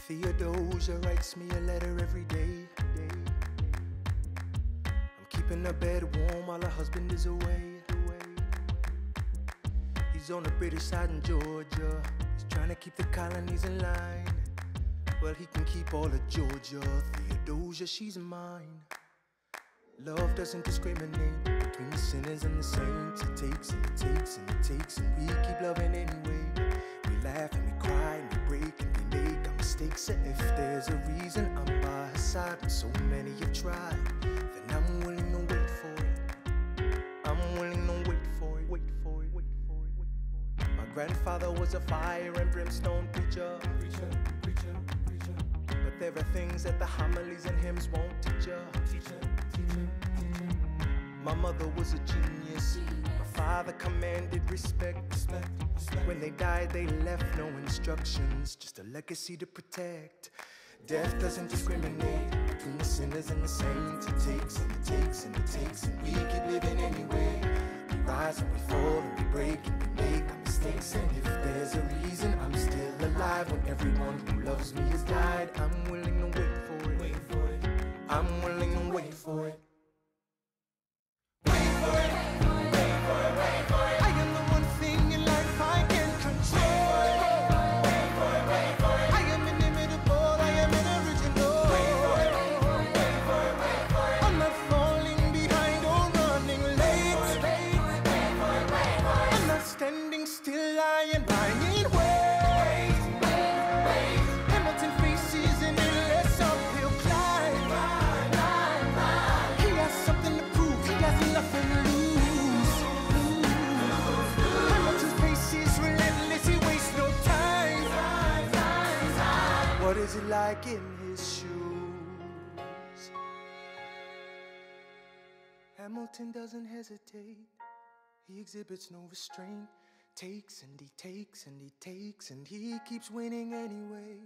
Theodosia writes me a letter every day. I'm keeping her bed warm while her husband is away. He's on the British side in Georgia. He's trying to keep the colonies in line. Well, he can keep all of Georgia. Theodosia, she's mine. Love doesn't discriminate between the sinners and the saints. It takes and it takes and it takes, and we keep loving anyway. We laugh and we cry and we break and we make our mistakes. And if there's a reason I'm by her side when so many have tried, then I'm willing to wait for it. I'm willing to wait for it, wait for it, wait for it, wait for it. My grandfather was a fire and brimstone preacher. But there are things that the homilies and hymns won't teach ya. My mother was a genius. My father commanded respect. When they died, they left no instructions, just a legacy to protect. Death doesn't discriminate between the sinners and the saints. It takes and it takes and it takes, and we keep living anyway. We rise and we fall and we break and we make our mistakes. And if there's a reason I'm still alive when everyone who loves me has died, I'm willing to wait for it. I'm willing to wait for it. I am the one thing in life I can control. I am inimitable, I am an original. I'm not falling behind or running late. I'm not standing still, I am lying in wait. Hamilton faces an endless uphill climb. He has something to prove, he has nothing to lose. Hamilton's pace is relentless, he wastes no time. What is it like in his shoes? Hamilton doesn't hesitate, he exhibits no restraint. Takes and he takes and he takes, and he keeps winning anyway.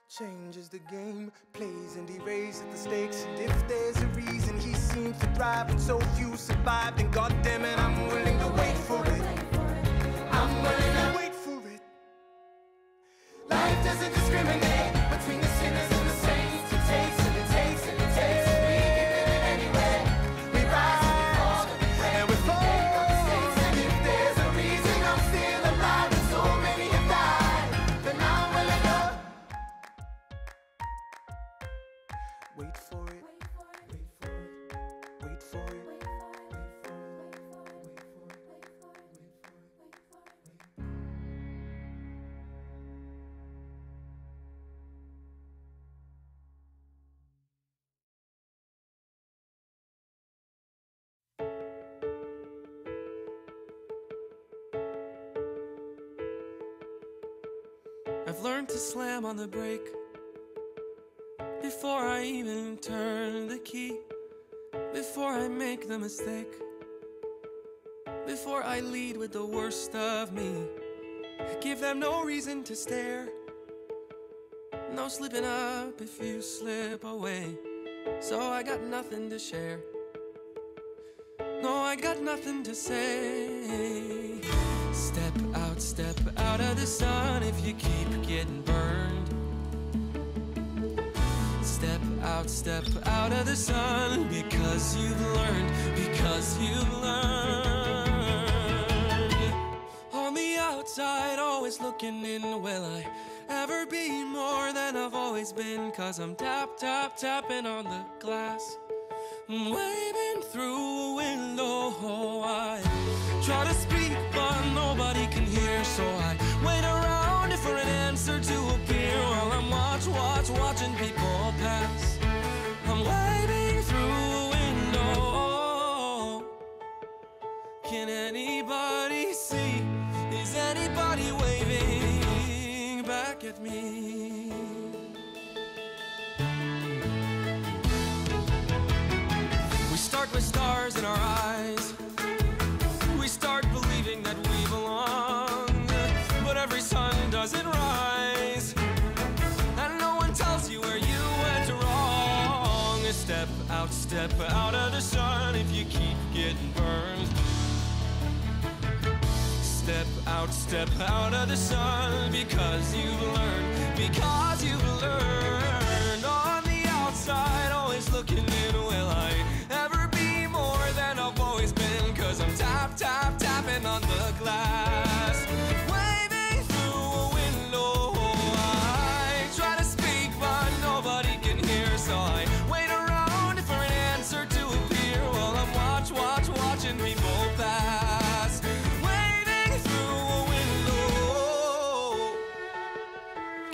Changes the game, plays and he raises the stakes. And if there's a reason he seems to thrive and so few survive, then goddammit, I'm willing to wait for it. I'm willing to wait for it. Life doesn't discriminate between the sinners and the saints. It takes and it takes and it takes, and we keep living anyway. We rise and we fall and we fall. And if there's a reason I'm still alive and so many have died, then I'm willing to wait for it, wait for it, wait for it, wait for I've learned to slam on the brake before I even turn the key, before I make the mistake, before I lead with the worst of me. Give them no reason to stare, no slipping up if you slip away. So I got nothing to share, no, I got nothing to say. Step out of the sun if you keep getting burned. Step out of the sun, because you've learned, because you've learned. On the outside, always looking in, will I ever be more than I've always been? Cause I'm tapping on the glass, waving through a window. I try to speak, but nobody can hear, so I wait around for an answer to appear while I'm watching people pass. I'm waving through a window. Can anybody see? Is anybody waving back at me? We start with stars in our eyes. We start believing that we belong, but every sun doesn't rise, and no one tells you where you went wrong. Step out of the sun if you keep getting burned. Step out of the sun, because you've learned, because you've learned.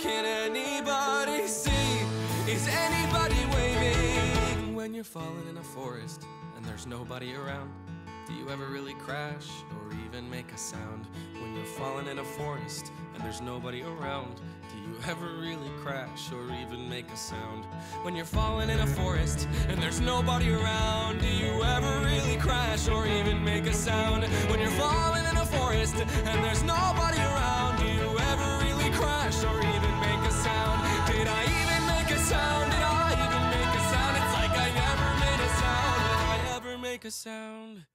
Can anybody see? Is anybody waving? When you're falling in a forest and there's nobody around, do you ever really crash or even make a sound? When you're falling in a forest and there's nobody around, do you ever really crash or even make a sound? When you're falling in a forest and there's nobody around, do you ever really crash or even make a sound? When you're falling in a forest and there's nobody around, do you ever really crash or even make a sound? Did I even make a sound? Did I even make a sound? It's like I never made a sound. Did I ever make a sound?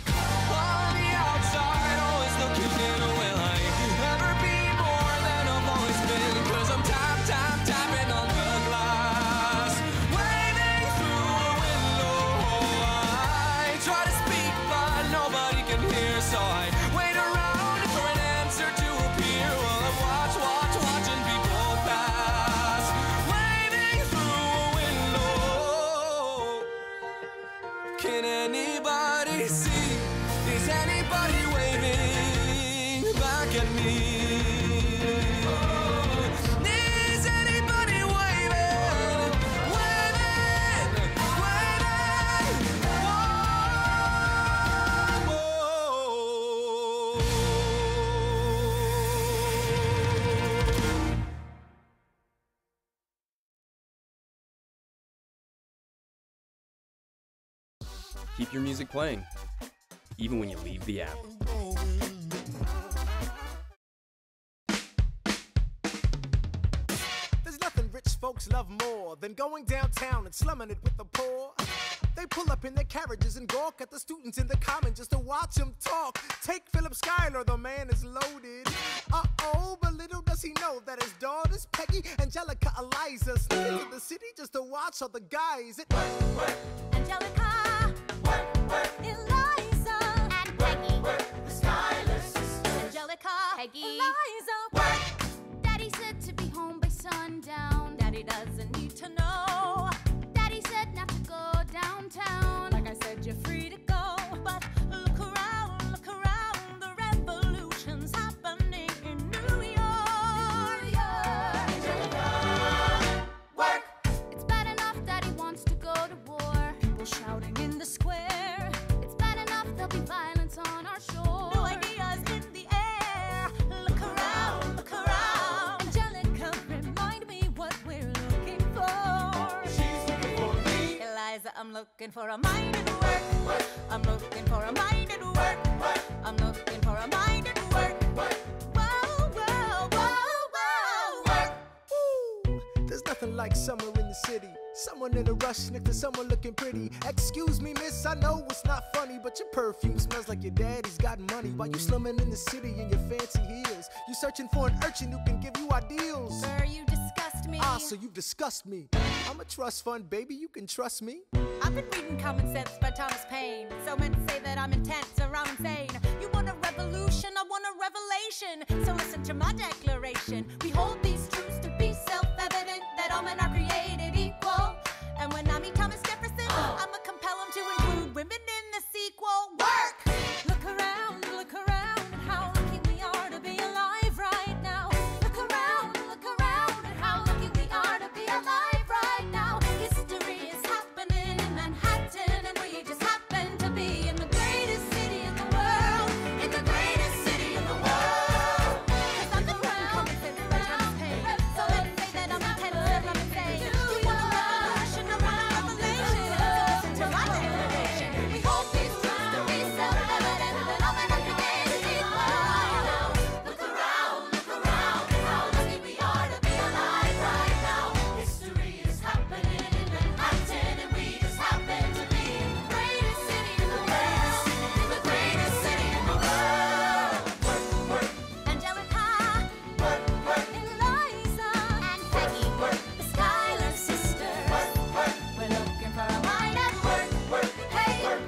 On the outside, always looking in, will I ever be more than I've always been? 'Cause I'm tapping on the glass, waving through a window. I try to speak, but nobody can hear, so I wait around for an answer to appear while I watching people pass, waving through a window. Can anybody see? Is anybody waving back at me? Is anybody waving? Waving? Whoa. Keep your music playing, even when you leave the app. There's nothing rich folks love more than going downtown and slumming it with the poor. They pull up in their carriages and gawk at the students in the common just to watch them talk. Take Philip Schuyler, the man is loaded. Uh-oh, but little does he know that his daughters, Peggy, Angelica, Eliza, sneak into the city just to watch all the guys. Angelica, Eliza, and Peggy, the Schuyler sisters. Angelica, Peggy, Eliza, Daddy said to be home by sundown. Daddy doesn't need to know. Daddy said not to go downtown. Like I said, you're free to go, but look around, the revolution's happening in New York. Angelica, work. It's bad enough Daddy wants to go to war. People shouting in the square. It's bad enough there'll be violence on our shore. New ideas in the air. Look around, Angelica, remind me what we're looking for. She's looking for me. Eliza, I'm looking for a mind at work. I'm looking for a mind at work. I'm looking for a mind at work. Whoa, whoa, whoa, whoa, work. Ooh, there's nothing like summer in the city. Someone in a rush next to someone looking pretty. Excuse me, miss, I know it's not funny, but your perfume smells like your daddy's got money. While you slumming in the city in your fancy heels, you searching for an urchin who can give you ideals. Sir, you disgust me. Ah, so you disgust me. I'm a trust fund, baby, you can trust me. I've been reading Common Sense by Thomas Paine. So men say that I'm intense or I'm insane. You want a revolution, I want a revelation. So listen to my declaration. We hold these truths to be self-evident, that all men are created equal. And when I meet Thomas Jefferson, I'ma compel him to include women in the sequel. Work! Look around at how lucky we are to be alive right now. Look around at how lucky we are to be alive right now. History is happening in Manhattan, and we just happen to be in the greatest city in the world. In the greatest city in the world. 'Cause I'm the Common Sense by Thomas Paine. So let's say that I'm intense or I'm insane. You want a revolution, I want a revelation. So listen to my declaration. We hold these truths to be self-evident, that all men are created equal. Look around at how lucky we are to be alive right now. History is happening in Manhattan, and we just happen to be in the greatest city in the world. In the greatest city in the world. Angelica, Eliza, and Peggy, the Schuyler sisters. We're looking for a mind at work. Hey, in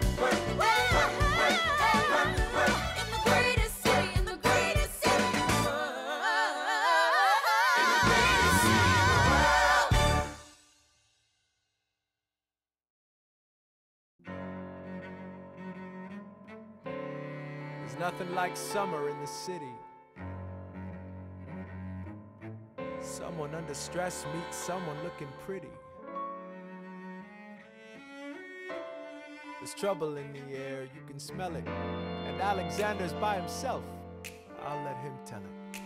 the greatest city, in the greatest city in the world. In the greatest city in the world. There's nothing like summer in the city. Someone under stress meets someone looking pretty. There's trouble in the air, you can smell it. And Alexander's by himself. I'll let him tell it.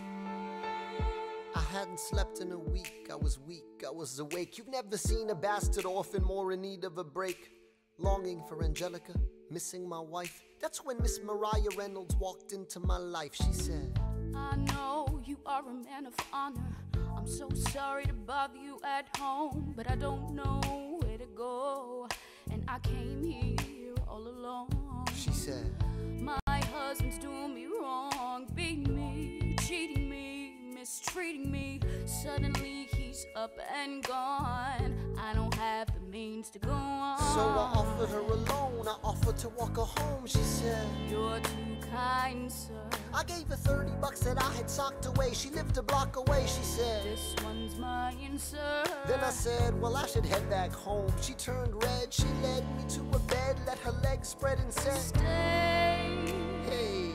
I hadn't slept in a week, I was weak, I was awake. You've never seen a bastard orphan more in need of a break. Longing for Angelica, missing my wife. That's when Miss Mariah Reynolds walked into my life. She said, I know you are a man of honor. I'm so sorry to bother you at home, but I don't know where to go, and I came here all alone. She said, my husband's doing me wrong, beating me, cheating me, mistreating me. Suddenly he's up and gone. I don't have the means to go on. So I offered her a loan, I offered to walk her home. She said, you're too kind, sir. I gave her $30 that I had socked away. She lived a block away. She said, this one's mine, sir. Then I said, well, I should head back home. She turned red, she led me to a bed, let her legs spread and said, stay. Hey.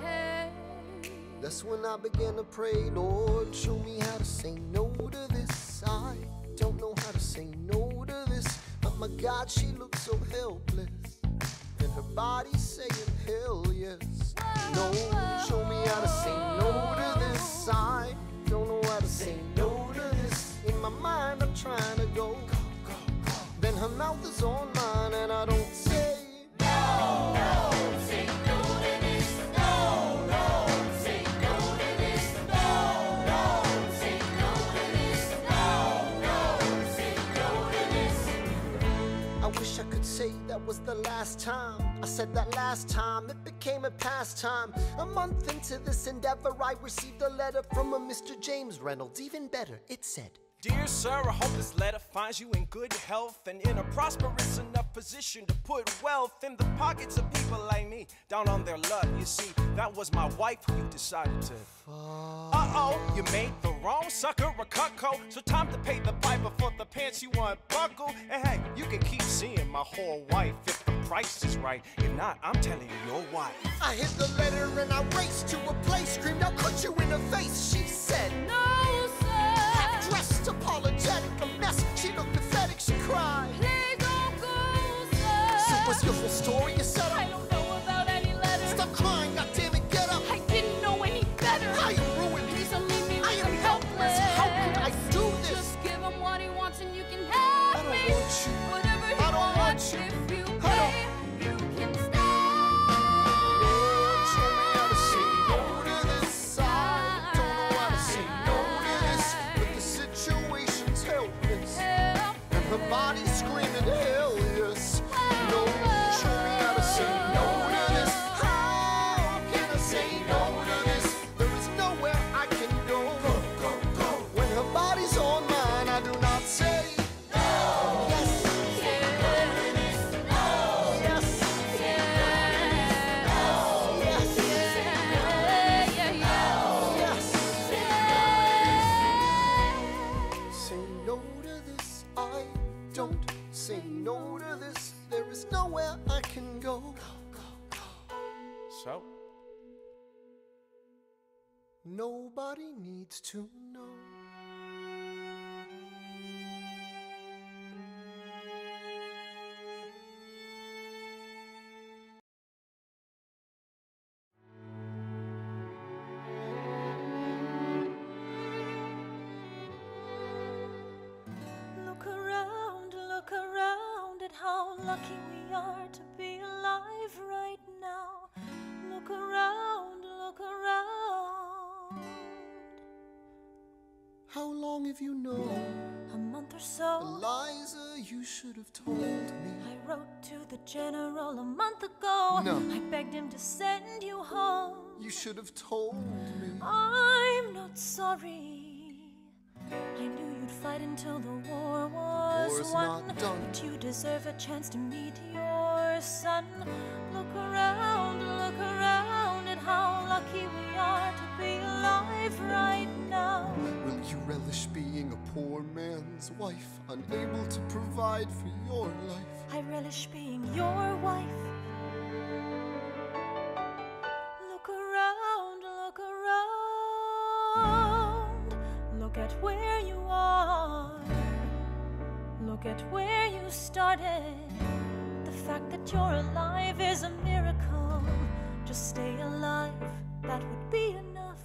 Hey. That's when I began to pray, Lord, show me how to say no to this. I don't know how to say no to this. Oh my God, she looks so helpless, and her body saying hell yes. No, show me how to say no to this. I don't know how to say no to this. In my mind I'm trying to go. Then her mouth is on mine and I don't say no, no, say no to this. No, no, say no to this. No, no, say no to this. No, no, say no to this. I wish I could say that was the last time I said that last time. It became a pastime. A month into this endeavor, I received a letter from a Mr. James Reynolds. Even better, it said, Dear sir, I hope this letter finds you in good health and in a prosperous enough position to put wealth in the pockets of people like me, down on their luck. You see, that was my wife who you decided to. Uh-oh, you made the wrong sucker a cuckold, so time to pay the piper for the pants you unbuckle. And hey, you can keep seeing my whole wife if the price is right. If not, I'm telling you, your wife. I hid the letter and I raced to a place, screamed, I'll cut you in the face. She said, no, sir. Half-dressed, apologetic, a mess. She looked pathetic, she cried. Please don't go, sir. So what's your full story, you said? I don't know about any letter. Stop crying, goddammit, get up. I didn't know any better. I am ruined. Please don't leave me. I am helpless. How could I do this? Just give him what he wants and you can have me. I don't want you. Whatever he I don't wants, want you. if you pay, you can stay. Lord, show me how to say no to this. I don't know how to say no to this, but the situation's helpless, Help. and her body's screaming hell yes. No, show me how to say no to this. How can I say no to this? There is nowhere I can go. When her body's on mine, I do not say no. Yes. Say no to this. I don't say no to this. There is nowhere I can go. So? Nobody needs to know. Look around at how lucky we are to be alive right now. Look around, look around. How long have you known? A month or so. Eliza, you should have told me. I wrote to the general a month ago. No. I begged him to send you home. You should have told me. I'm not sorry. I knew you'd fight until the war was War's won. not done. But you deserve a chance to meet your son. Look around at how lucky we are to be alive right now. Will you relish being a poor man's wife, unable to provide for your life? I relish being your wife. Look around, at where you are. Look at where you started. The fact that you're alive is a miracle. Just stay alive, that would be enough.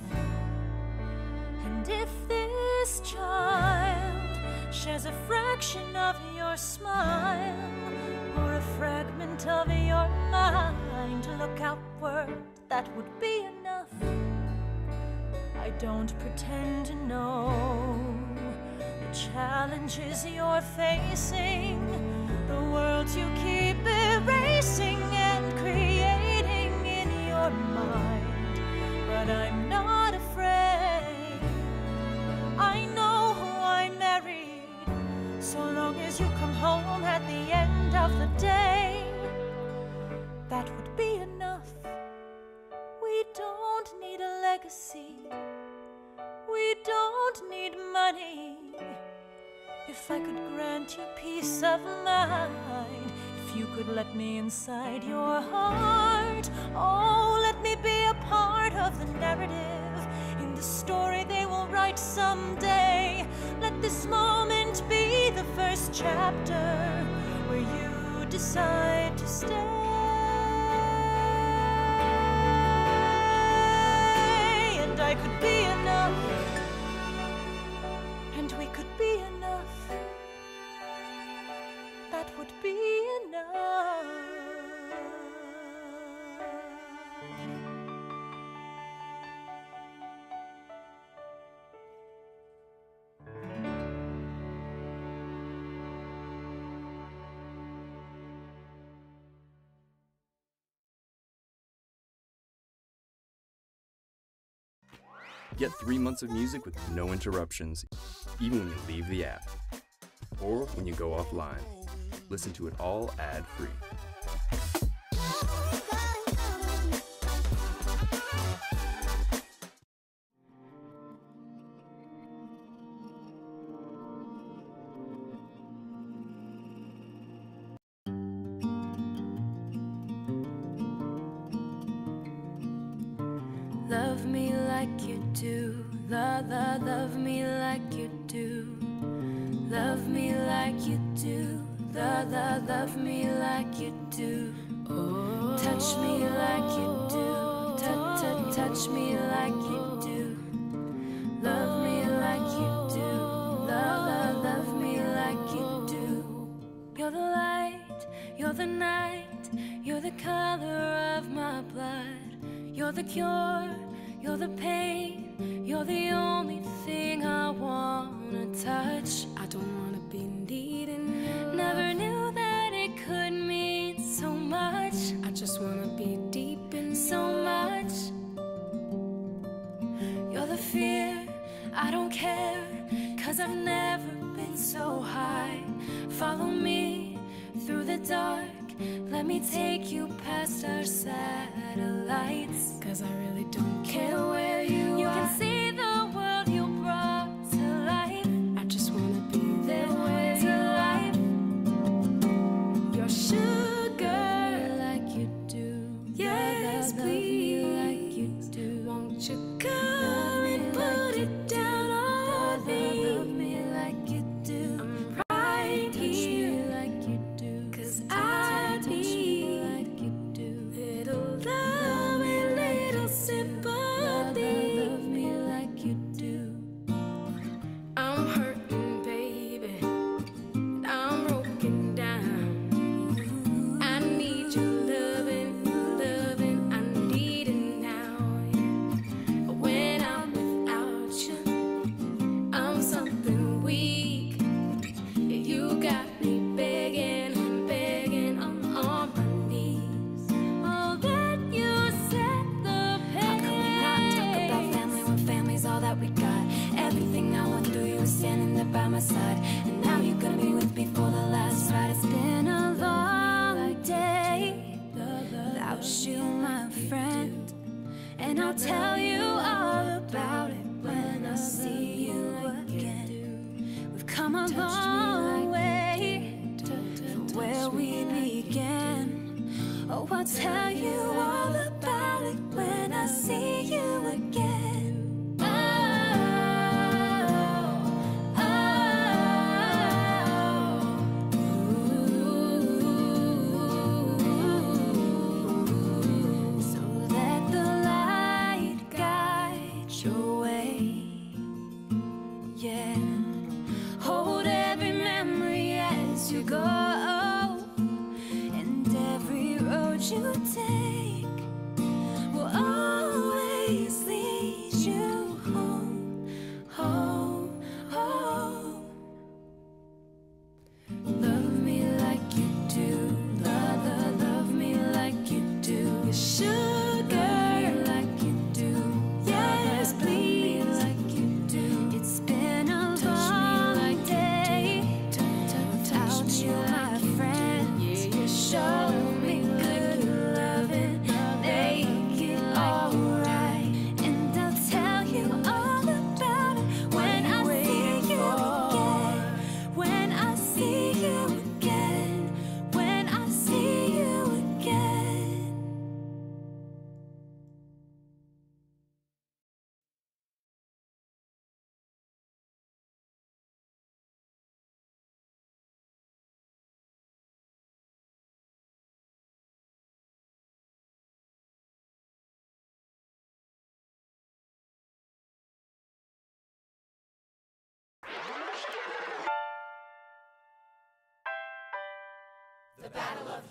And if this child shares a fraction of your smile, or a fragment of your mind, look outward, that would be enough. I don't pretend to know the challenges you're facing, the worlds you keep erasing and creating in your mind. But I'm not afraid, I know who I married. So long as you come home at the end of the day, that would be enough. We don't need a legacy, we don't need money. If I could grant you peace of mind, if you could let me inside your heart, oh, let me be a part of the narrative in the story they will write someday. Let this moment be the first chapter where you decide to stay. And I could be enough, and we could be enough. That would be enough. Get 3 months of music with no interruptions, even when you leave the app or when you go offline. Listen to it all ad-free. Love me like you do, love me like you do. Love me like you do, love me like you do. Oh, touch me like you do, touch me like you do. Love me like you do, love me like you do. You're the light, you're the night, you're the color of my blood. You're the cure, you're the pain, you're the only thing I wanna touch. I don't wanna be needing you. Never knew that it could mean so much. I just wanna be deep in so much. You're the fear, I don't care, 'cause I've never been so high. Follow me through the dark, let me take you past our satellites. 'Cause I really don't care where you are. You can see the world you brought to life. I just wanna be there where to life. Your sugar like you do. Yes, please, like you do. Won't you come and put it down on me? Love me like you do. I'm right here like you do. 'Cause I need like you do. Little love and little sympathy. Love me like you do. I'm hurting, baby, and I'm broken down. I need your loving, I need it now. When I'm without you, I'm something weak. You got me begging on my knees. Oh, that you set the pace. How can we not talk about family when family's all that we got? Everything I went through, you were standing there by my side. And now you're gonna be with me for the last ride. It's been a long day without you, my friend. And I'll tell you all about it when I see you again. We've come a long way from where we began. Oh, I'll tell you all about it when I see you again. Oh,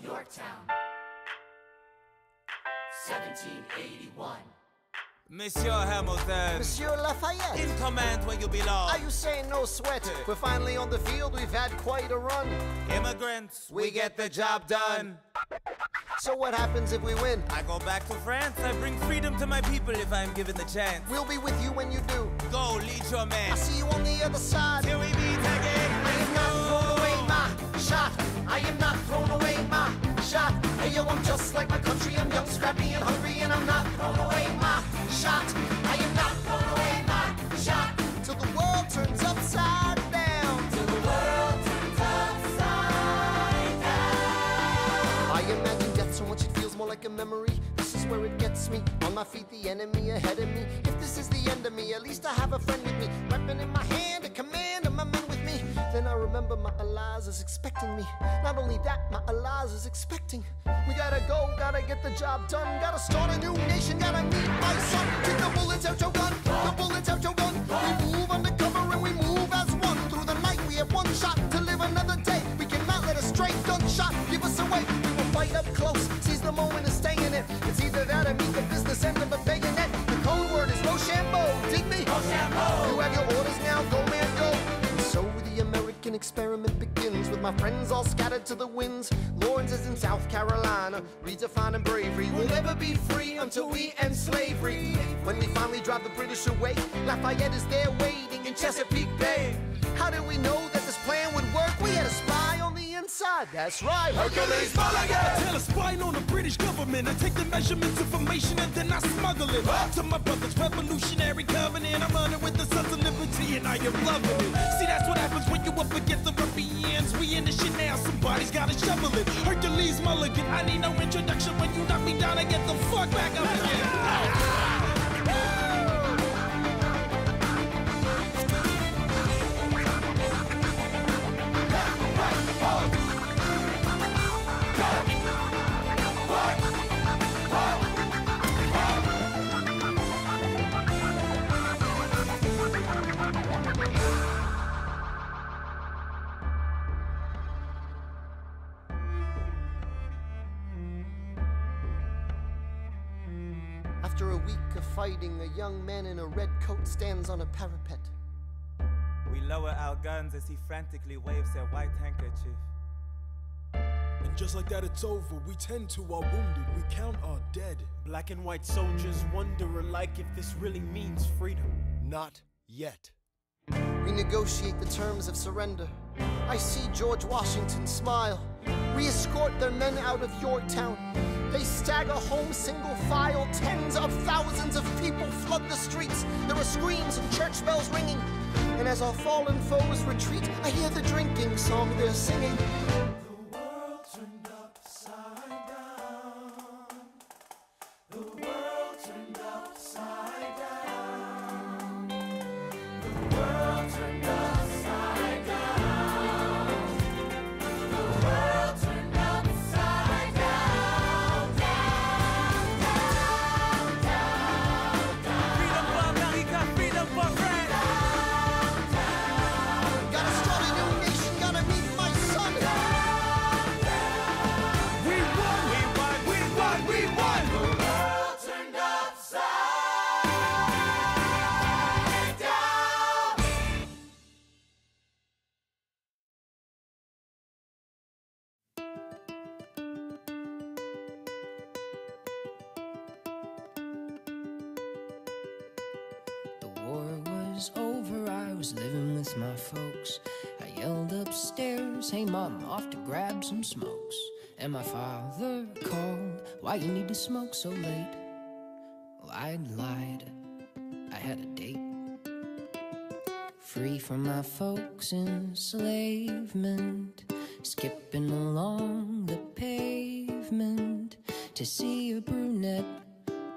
Yorktown, 1781. Monsieur Hamilton, Monsieur Lafayette, in command where you belong. are you saying no sweat? We're finally on the field, we've had quite a run. Immigrants, we get the job done. So what happens if we win? I go back to France, I bring freedom to my people if I'm given the chance. We'll be with you when you do. Go, lead your man. I'll see you on the other side. Till we meet again. I am not throwing away my shot. I am not throwing away my shot. Hey yo, I'm just like my country. I'm young, scrappy, and hungry, and I'm not throwing away my shot. I am not throwing away my shot. Till the world turns upside down. Till the world turns upside down. I imagine death so much it feels more like a memory. This is where it gets me. On my feet, the enemy ahead of me. If this is the end of me, at least I have a friend with me. Weapon in my hand, a command of my men with me. Then I remember my Eliza is expecting me. Not only that, my Eliza is expecting. We gotta go, gotta get the job done. Gotta start a new nation, gotta meet my son. Take the bullets out your gun, the bullets out your gun. We move undercover and we move as one. Through the night we have one shot to live another day. We cannot let a stray gunshot give us away. We will fight up close, seize the moment and stay in it. It's either that or meet the business end of a bayonet. The code word is Rochambeau, dig me? Rochambeau. You have your orders now, go man, go. And so the American experiment begins with my friends all scattered to the winds. Lawrence is in South Carolina, redefining bravery. We'll never be free until we end slavery. When we finally drive the British away, Lafayette is there waiting in Chesapeake Bay. How did we know that this plan would work? We had a spy on the inside, that's right. Hercules Mulligan! Tell a spy on the British government. I take the measurements, information, and then I smuggle it to my brother's revolutionary covenant. I'm running with the Sons of Liberty, and I am loving it. See, that's what happens when you up against the ruffians. We in the shit now, somebody's gotta shovel it. Hercules Mulligan, I need no introduction. When you knock me down, I get the fuck back up again. After a week of fighting, a young man in a red coat stands on a parapet. We lower our guns as he frantically waves their white handkerchief. And just like that, it's over. We tend to our wounded, we count our dead. Black and white soldiers wonder alike if this really means freedom. Not yet. We negotiate the terms of surrender. I see George Washington smile. We escort their men out of Yorktown. They stagger home single file. Tens of thousands of people flood the streets. There are screams and church bells ringing. And as our fallen foes retreat, I hear the drinking song they're singing. The world turned upside down. The world turned upside down. The world turned upside down. The world turned upside down. Down, down, down, down. Freedom for America, freedom for France. Gotta start a new nation, gotta meet my son. We won, we won, we won, we won. The world turned upside down. The war was over, I was living with my folks. I yelled upstairs, hey mom, off to grab some smokes. And my father called, why you need to smoke so late? Well, I'd lied, I had a date. Free from my folks' enslavement, skipping along the pavement to see a brunette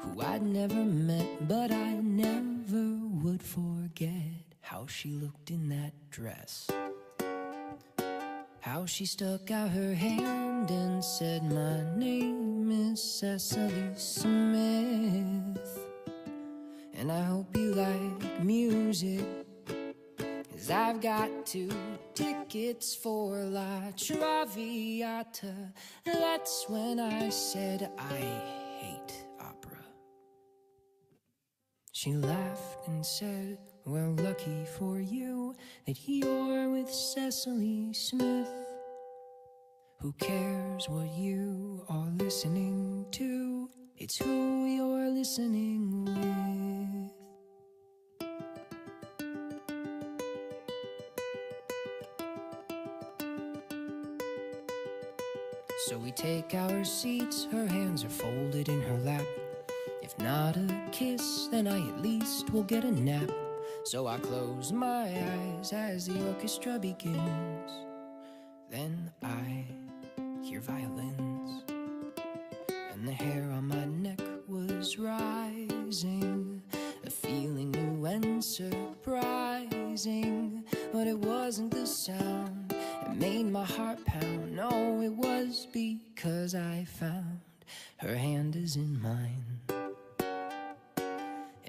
who I'd never met, but I never would forget how she looked in that dress. How she stuck out her hand and said, my name is Cecily Smith, and I hope you like music 'cause I've got 2 tickets for La Traviata. That's when I said I hate opera. She laughed and said, well, lucky for you that you're with Cecily Smith. Who cares what you are listening to? It's who you're listening with. So we take our seats, her hands are folded in her lap. If not a kiss, then I at least will get a nap. So I close my eyes as the orchestra begins. Then I hear violins, and the hair on my neck was rising, a feeling new and surprising. But it wasn't the sound that made my heart pound. No, it was because I found her hand is in mine.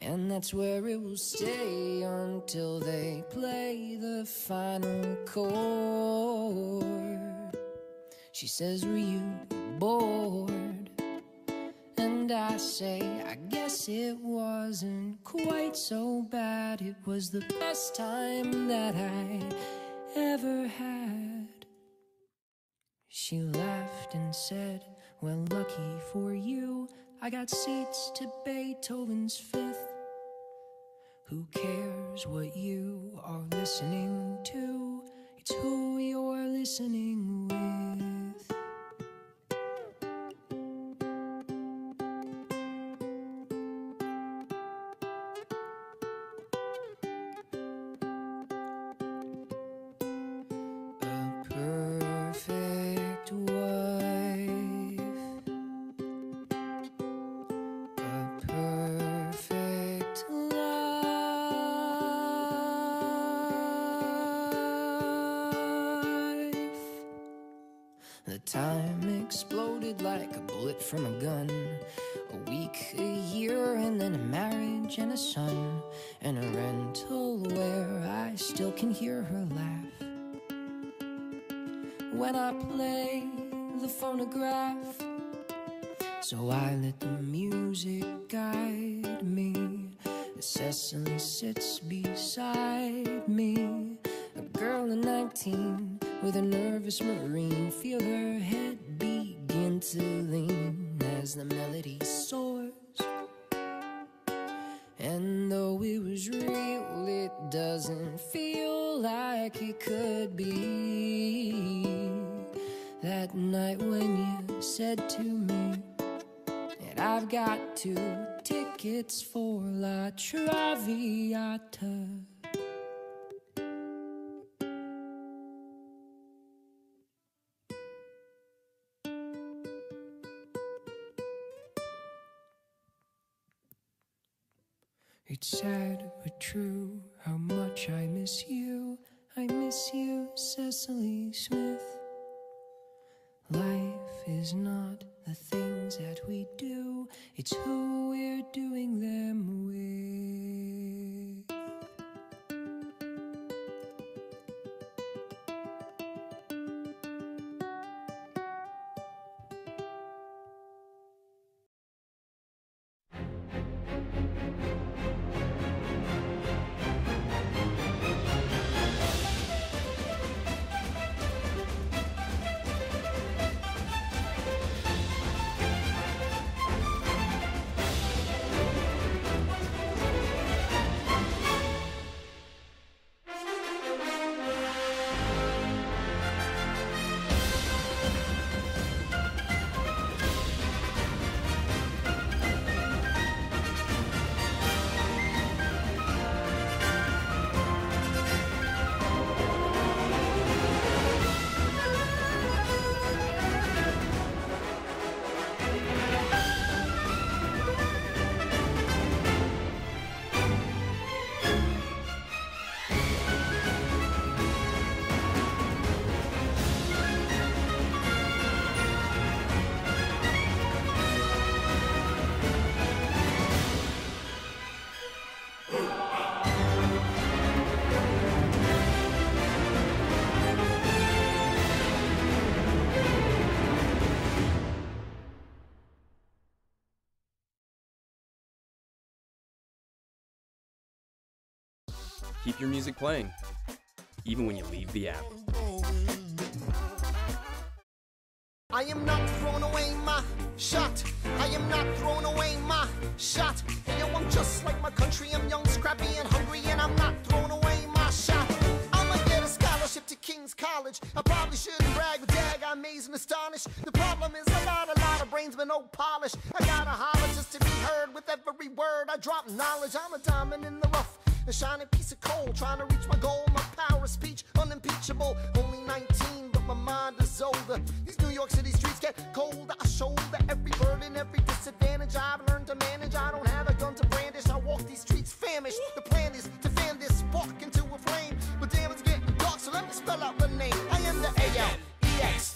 And that's where it will stay until they play the final chord. She says, were you bored? And I say, I guess it wasn't quite so bad. It was the best time that I ever had. She laughed and said, well, lucky for you, I got seats to Beethoven's Fifth. Who cares what you are listening to? It's who you're listening with. Time exploded like a bullet from a gun. A week, a year, and then a marriage and a son, and a rental where I still can hear her laugh when I play the phonograph. So I let the music guide me as Cecily sits beside me, a girl of 19 with a nervous Marine. Feel her head begin to lean as the melody soars. And though it was real, it doesn't feel like it could be. That night when you said to me that I've got 2 tickets for La Traviata. It's sad but true how much I miss you. I miss you, Cecily Smith. Life is not the things that we do, it's who we're doing them with. keep your music playing, even when you leave the app. I am not throwing away my shot. I am not throwing away my shot. Hey, yo, I'm just like my country. I'm young, scrappy, and hungry, and I'm not throwing away my shot. I'ma get a scholarship to King's College. I probably shouldn't brag, but dag, I'm amazed and astonished. The problem is a lot of brains, but no polish. I gotta holler just to be heard with every word. I drop knowledge. I'm a diamond in the rough, a shining piece of coal, trying to reach my goal. My power of speech, unimpeachable. Only 19, but my mind is older. These New York City streets get colder. I shoulder every burden, every disadvantage I've learned to manage. I don't have a gun to brandish. I walk these streets famished. The plan is to fan this spark into a flame. But damn, it's getting dark, so let me spell out the name. I am the A-L-E-X-A-N-D-E-R.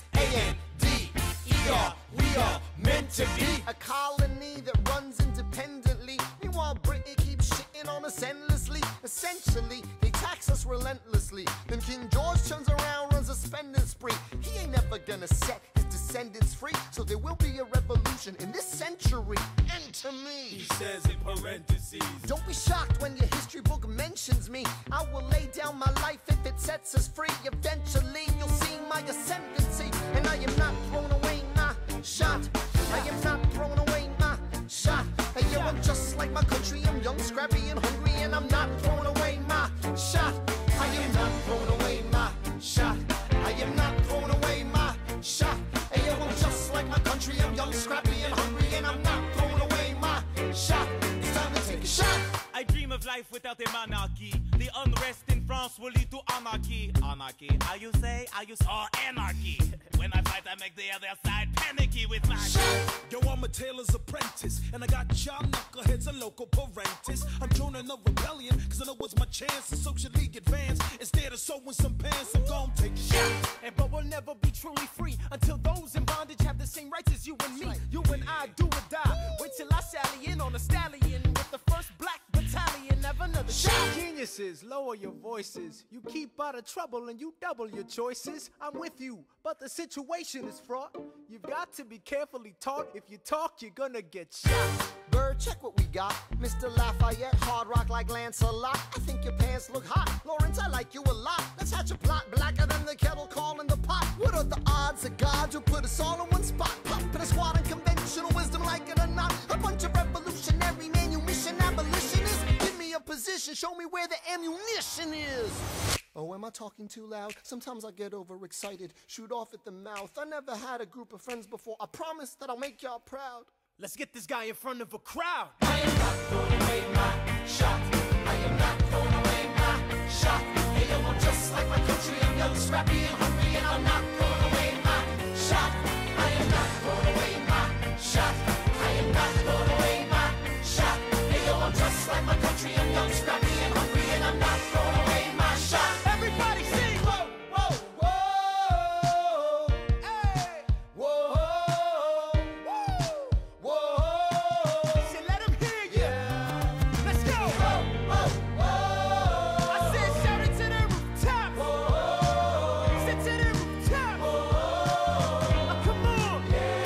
We are meant to be a colony that runs independently. Meanwhile, Britain keeps shitting on us endlessly. Essentially, they tax us relentlessly. Then King George turns around, runs a spending spree. He ain't never gonna set his descendants free. So there will be a revolution in this century. Enter me. He says in parentheses. Don't be shocked when your history book mentions me. I will lay down my life if it sets us free. Eventually, you'll see my ascendancy. And I am not throwing away my shot. I am not throwing away my shot. Hey, yo, I'm just like my country. I'm young, scrappy, and hungry, and I'm not throwing away my shot. I am not throwing away my shot. I am not throwing away my shot. Hey, yo, I'm just like my country. I'm young, scrappy, and hungry, and I'm not throwing away my shot. It's time to take a shot. I dream of life without a monarchy. The unrest in France will lead to anarchy. Anarchy, how you say? Or anarchy. When I fight, I make the other side panicky with my shot. Yo, I'm a tailor's apprentice, and I got y'all knuckleheads and local parentis. I'm joining a rebellion, cause I know it's my chance to socially advance. Instead of sewing some pants, I'm gon' take a shot. But we'll never be truly free until those in bondage have the same rights as you and me. You and I do or die. Wait till I sally in on a stallion with the first black battalion. Have another shot. Geniuses, lower your voices. You keep out of trouble and you double your choices. I'm with you, but the situation is fraught. You've got to be carefully taught. If you talk, you're gonna get shot. Bird, check what we got. Mr. Lafayette, hard rock like Lancelot. I think your pants look hot. Lawrence, I like you a lot. Let's hatch a plot blacker than the kettle calling the pot. What are the odds that God will put us all in one spot? Pop in a squad and conventional wisdom, like it or not. A bunch of revolutionary manumission abolitionists. Give me a position, show me where the ammunition is. Oh, am I talking too loud? Sometimes I get overexcited, shoot off at the mouth. I never had a group of friends before. I promise that I'll make y'all proud. Let's get this guy in front of a crowd. I am not throwing away my shot. I am not throwing away my shot. Hey, yo, I'm just like my country. I'm young, scrappy, and hungry, and I'm not throwing away my shot. I am not throwing away my shot. I am not throwing away my shot. Hey, yo, I'm just like my country. I'm young, scrappy, and hungry, and I'm not throwing away my shot. Everybody sing! Whoa, whoa, whoa, hey, whoa, whoa. Say, let him hear you. Let's go. Whoa, whoa, whoa. I said, shout it to the rooftop. Sit to the rooftop. Oh, come on.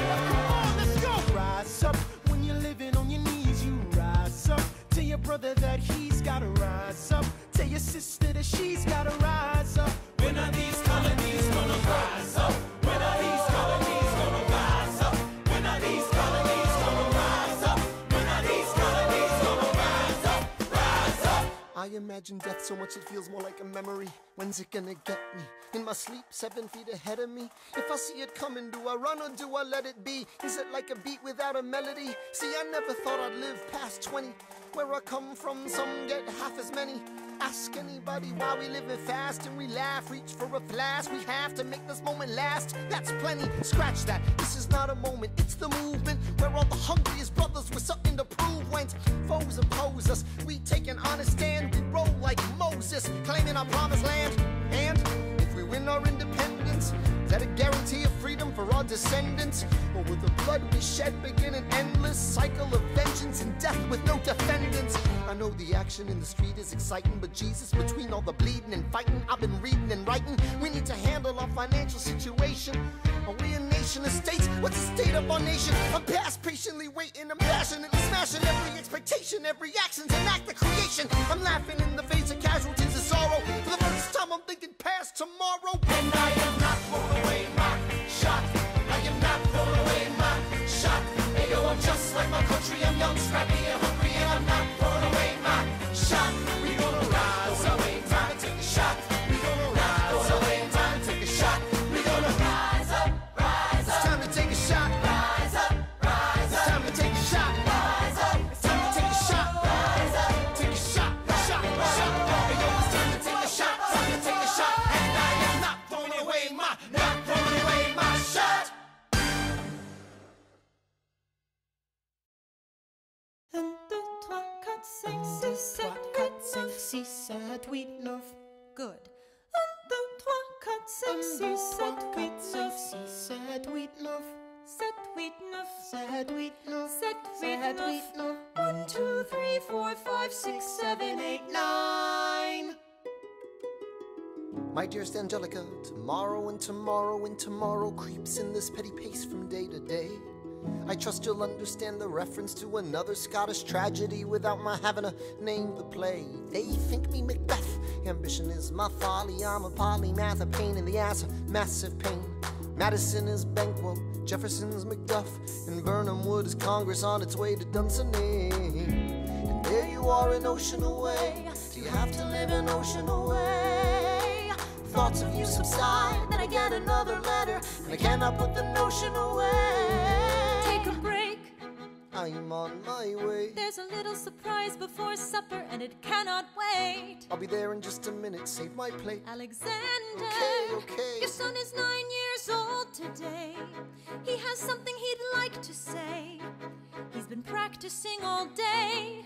Come on, let's go. Rise up when you're living on your knees. You rise up. Tell your brother that he's gotta rise up. Tell your sister that she's gotta rise up. When are these colonies gonna rise up? When are these colonies gonna rise up? When are these colonies gonna rise up? When are these colonies gonna rise up? Rise up! I imagine death so much it feels more like a memory. When's it gonna get me? In my sleep, 7 feet ahead of me. If I see it coming, do I run or do I let it be? Is it like a beat without a melody? See, I never thought I'd live past 20. Where I come from, some get half as many. Ask anybody why we living fast and we laugh, reach for a flash. We have to make this moment last. That's plenty, scratch that. This is not a moment, it's the movement. Where all the hungriest brothers with something to prove went. Foes oppose us, we take an honest stand. We roll like Moses, claiming our promised land. And if we win our independence, is that a guarantee of freedom for our descendants? Or will the blood we shed begin an endless cycle of vengeance and death with no defendants? I know the action in the street is exciting, but Jesus, between all the bleeding and fighting, I've been reading and writing. We need to handle our financial situation. Are we a nation of states? What's the state of our nation? I'm past patiently waiting, I'm passionately smashing every expectation, every action's an act of creation. I'm laughing in the face of casualties of sorrow. For the first time I'm thinking past tomorrow. And I am not throwing away my shot. I am not throwing away my shot. Hey yo, I'm just like my country. I'm young, scrappy, and hungry, and I'm not throwing away my shot. We gonna rise up, time to take a shot. We gonna rise up, time to take a shot. We gonna rise up, rise up. It's time to take a shot. Rise up, rise up. It's time to take a shot. Rise up. It's time to take a shot. Rise up. Take a shot, shot, shot. Hey yo, it's time to take a shot. Time to take a shot. And I am not throwing away my shot. 1, 2, 3, 4, 5, 6, 7, 8, 9. 6, 7, 8, 9. Good. 1, 2, 3, 4, 5, 6, 7, 8, 9. 6, 7, 8, 9. 7, 8, 9. 7, 8, 9. 7, 8, 9. 1, 2, 3, 4, 5, 6, 7, 8, 9. My dearest Angelica, tomorrow and tomorrow and tomorrow creeps in this petty pace from day to day. I trust you'll understand the reference to another Scottish tragedy without my having to name the play. They think me Macbeth, ambition is my folly. I'm a polymath, a pain in the ass, a massive pain. Madison is Banquo, Jefferson's Macduff, and Burnham Wood is Congress on its way to Dunsinane. And there you are an ocean away. Do you have to live an ocean away? Thoughts of you subside, then I get another letter, and I cannot put the notion away. Take a break. I'm on my way. There's a little surprise before supper, and it cannot wait. I'll be there in just a minute, save my plate. Alexander, Okay. your son is 9 years old today. He has something he'd like to say. He's been practicing all day.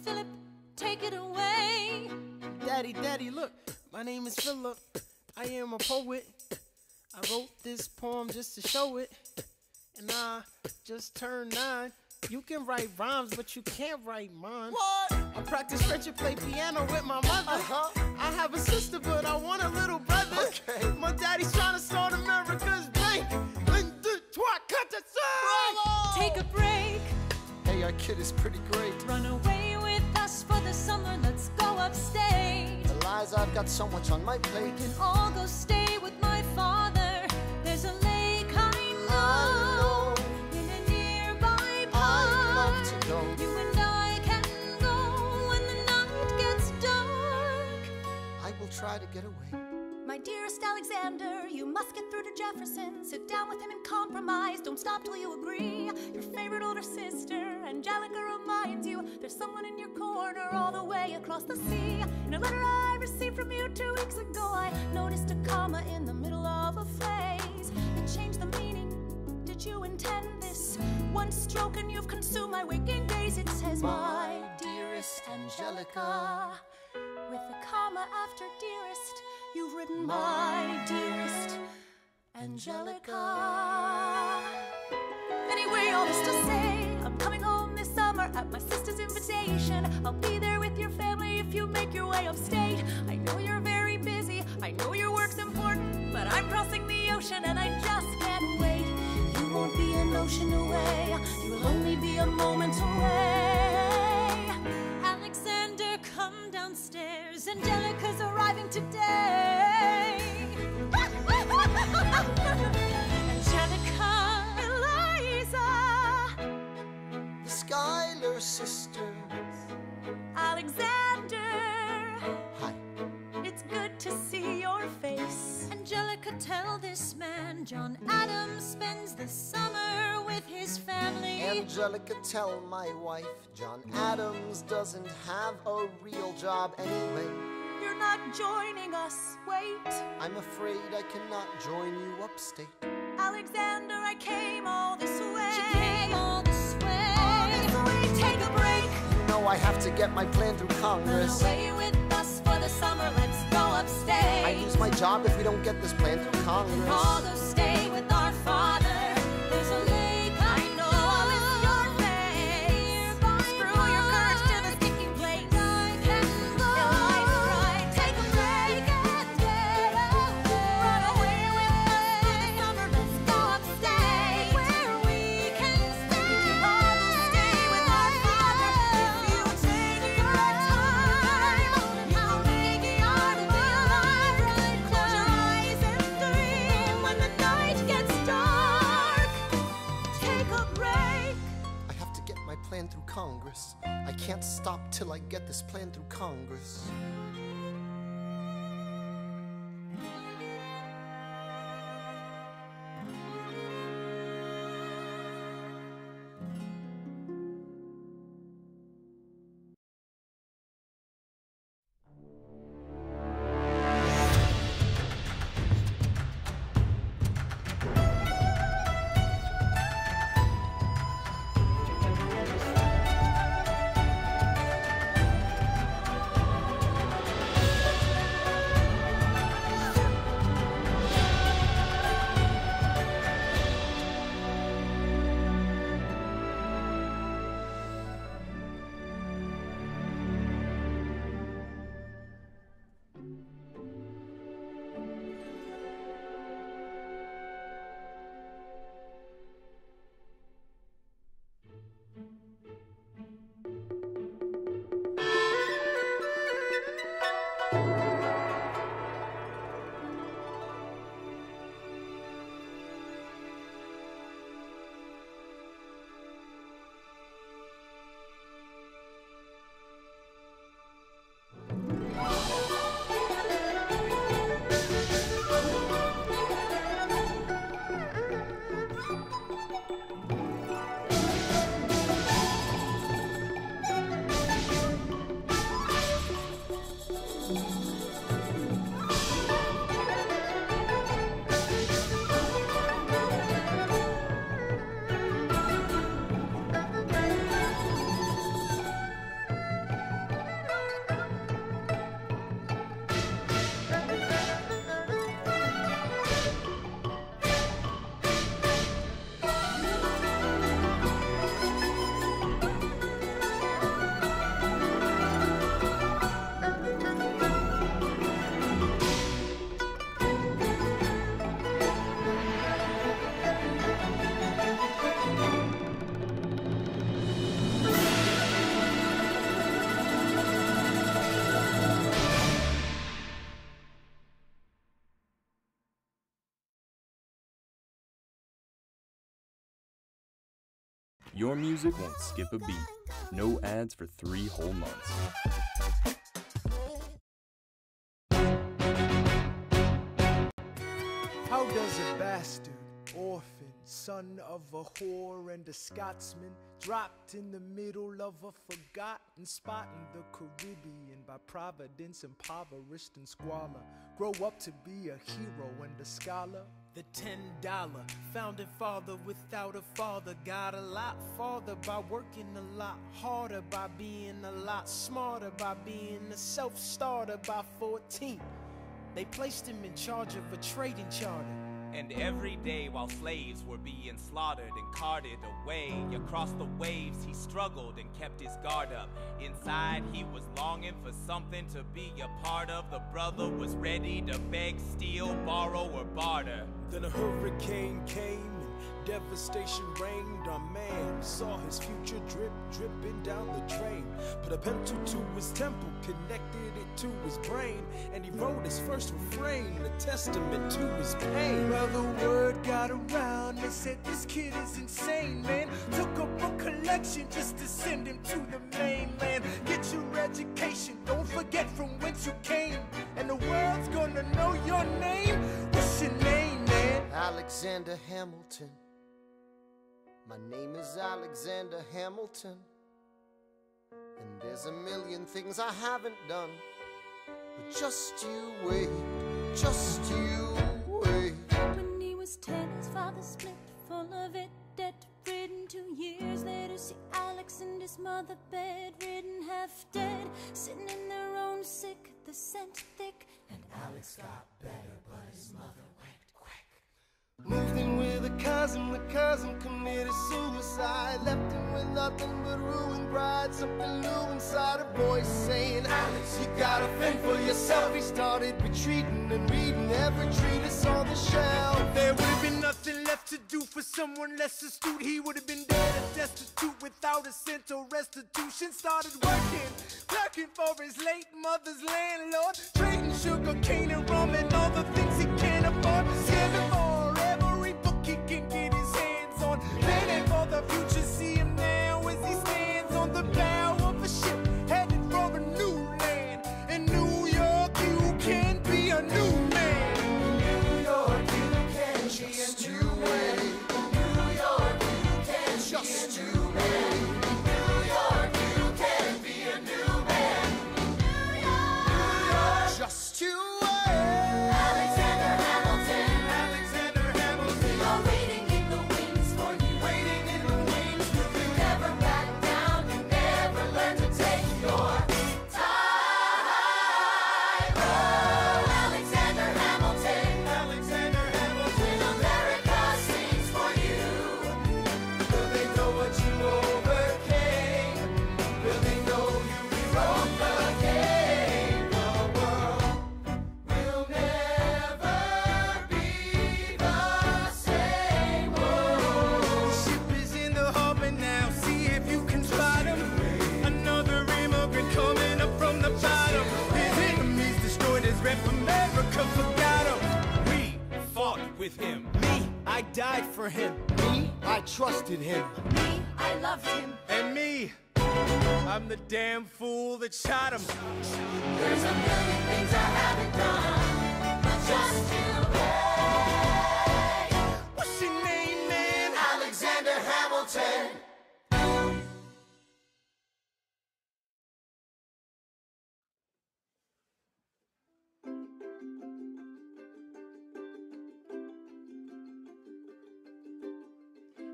Philip, take it away. Daddy, look, my name is Philip. I am a poet. I wrote this poem just to show it. And I just turned 9. You can write rhymes, but you can't write mine. What? I practice French and play piano with my mother. I have a sister, but I want a little brother. Okay. My daddy's trying to start America's bank. 1, 2, 3, 4, 5. Take a break. Hey, our kid is pretty great. Run away with us for the summer. Let's go upstate. The lies, I've got so much on my plate. We can all go stay with my father. There's a lake I know in a nearby park. I love to go. You and I can go when the night gets dark. I will try to get away. My dearest Alexander, you must get through to Jefferson. Sit down with him and compromise. Don't stop till you agree. Your favorite older sister, Angelica, reminds you there's someone in your corner all the way across the sea. In a letter I received from you 2 weeks ago, I noticed a comma in the middle of a phrase. It changed the meaning. Did you intend this? One stroke and you've consumed my waking days. It says, my dearest Angelica. With a comma after dearest, you've written my dearest Angelica. Anyway, all this to say, I'm coming home this summer at my sister's invitation. I'll be there with your family if you make your way upstate. I know you're very busy, I know your work's important, but I'm crossing the ocean and I just can't wait. You won't be an ocean away, you will only be a moment away. Alexander, come downstairs, Angelica's arriving today. Angelica, Eliza, The Schuyler sisters. Alexander, Hi. it's good to see your face. Angelica, tell this man John Adams spends the summer with his family. Angelica, tell my wife John Adams doesn't have a real job anyway. You're not joining us, wait. I'm afraid I cannot join you upstate. Alexander, I came all this way. She came all this way. All this way, take a break. You know I have to get my plan through Congress. Run away with us for the summer, let's go upstate. I lose my job if we don't get this plan through Congress. All go stay with our father. There's a lake I know is your face. Screw your courage to the sticking place. I can go. Eliza, right, take a break and get away. Run away with us for the summer, let's go upstate. Where we can stay. We can all go stay with our father. If you take your time, I'll make stop till I get this plan through Congress. Your music won't skip a beat. No ads for 3 whole months. How does a bastard, orphan, son of a whore and a Scotsman, dropped in the middle of a forgotten spot in the Caribbean, by providence impoverished and squalor, grow up to be a hero and a scholar? The $10 founding father without a father got a lot farther by working a lot harder, by being a lot smarter, by being a self-starter. By 14, they placed him in charge of a trading charter. And every day while slaves were being slaughtered and carted away across the waves, he struggled and kept his guard up. Inside he was longing for something to be a part of. The brother was ready to beg, steal, borrow, or barter. Then a hurricane came and devastation reigned. Our man saw his future dripping down the drain. Put a pencil to his temple, connected it to his brain, and he wrote his first refrain, a testament to his pain. Well, the word got around, they said this kid is insane, man. Took up a collection just to send him to the mainland. Get your education, don't forget from whence you came, and the world's gonna know your name. What's your name, man? Alexander Hamilton. My name is Alexander Hamilton, and there's a million things I haven't done, but just you wait, just you wait. When he was 10, his father split, full of it, debt-ridden. 2 years later, see Alex and his mother bedridden, half dead, sitting in their own sick, the scent thick. And Alex got better, but his mother went quick. Moved in with a cousin, the cousin committed suicide. Left him with nothing but ruined pride. Something new inside, a voice saying, Alex, you gotta fend for yourself. He started retreating and reading every treatise on the shelf. There would have been nothing left to do for someone less astute. He would have been dead and destitute without a cent or restitution. Started working, clerking for his late mother's landlord, trading sugar cane and rum and all the things he can't afford. Scamming for every book he can get his hands on, planning for the future. See him now as he stands on the bow of a ship, America forgot him. We fought with him. Me, I died for him. Me, I trusted him. Me, I loved him. And me, I'm the damn fool that shot him. There's a million things I haven't done, but just to pay. What's your name, man? Alexander Hamilton.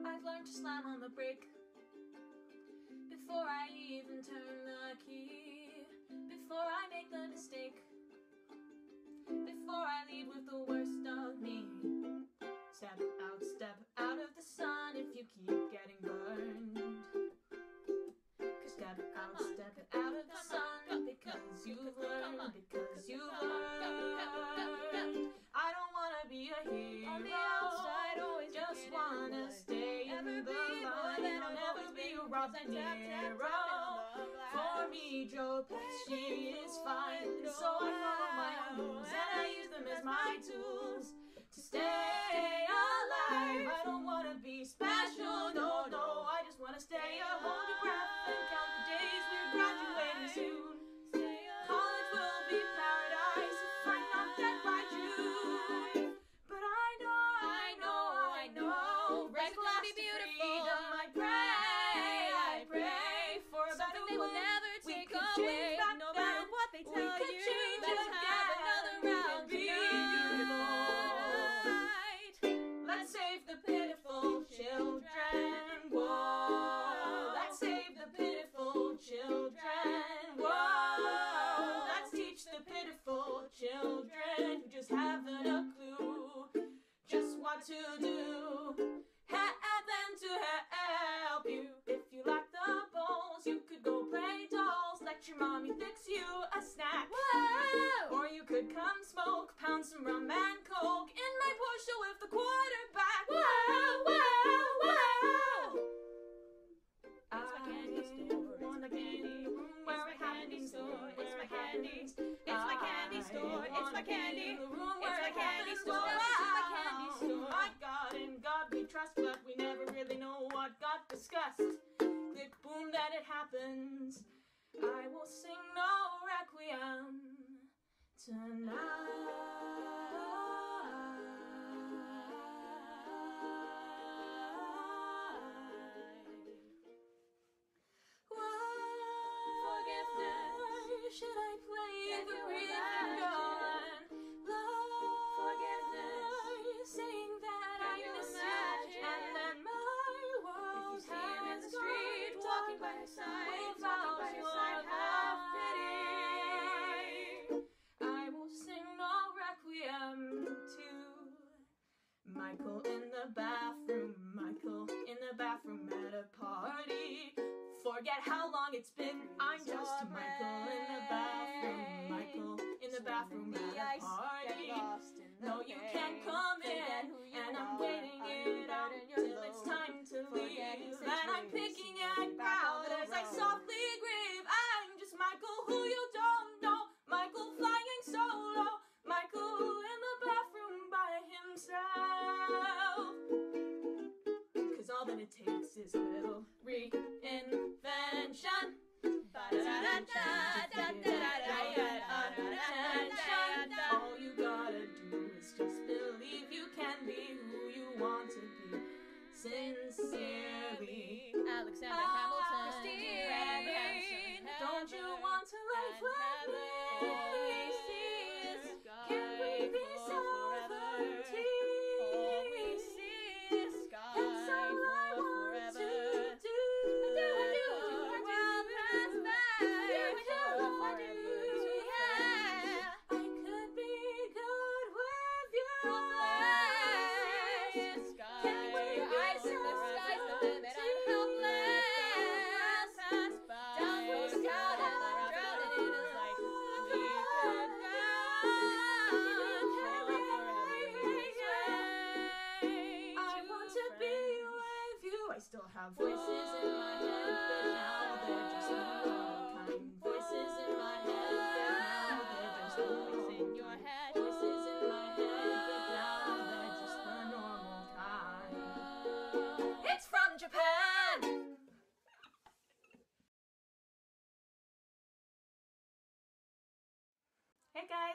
I've learned to slam on the brake before I even turn the key, before I make the mistake, before I lead with the worst of me. Step out of the sun if you keep getting burned. 'Cause step out of the sun because you've learned, because you've learned. I don't wanna be a hero on the outside, always just wanna stay in the line. I'll never be a Rob De Niro. For me, Joe Pesci is fine, and so I follow my own rules and I use them as my tools to stay alive. I don't wanna be special, no, I just wanna stay up, hold your breath and count the days we're graduating soon. College will be paradise if I'm not dead by June. But I know, red glass be beautiful. Freedom, I pray for a better they will world. never We take could away, change back no then. matter what they We tell could you. change Let's it have again. another We round could be tonight. beautiful. Let's save the pitiful children. Whoa. Let's save the pitiful children. Whoa. Let's teach the pitiful children who just haven't a clue just what to do. Have them to help you. If you like the balls, you could go play dolls. Let your mommy fix you a snack. Whoa. Or you could come smoke, pound some rum and coke in my Porsche with the quarterback. Whoa, whoa, whoa. It's my candy store. Wanna be in the room where it happens. It's my candy. It's my candy store. It's my candy. The room It's where my it candy happens. store. It's my candy store. My God, in God we trust, but we never really know what got discussed. Click, boom, then it happens. I will sing no requiem tonight. Why should I play the rhythm gun? Love, forgiveness, saying that I miss you, and then my world has the street, gone walking by your side, without walking by your your side, have pity. I will sing no requiem to Michael in the bathroom, Michael in the bathroom at a party. Forget how long it's been, I'm just Michael in the bathroom, Michael in the bathroom at a party. No, you can't come in, and I'm waiting it out till it's time to leave. And I'm picking at crowd as I softly grieve. I'm just Michael who you don't know, Michael flying solo, Michael in the bathroom by himself. 'Cause all that it takes is a little reinvention. All you gotta do is just believe you can be who you want to be. Sincerely, Alexander Hamilton. Don't you want to let it fly?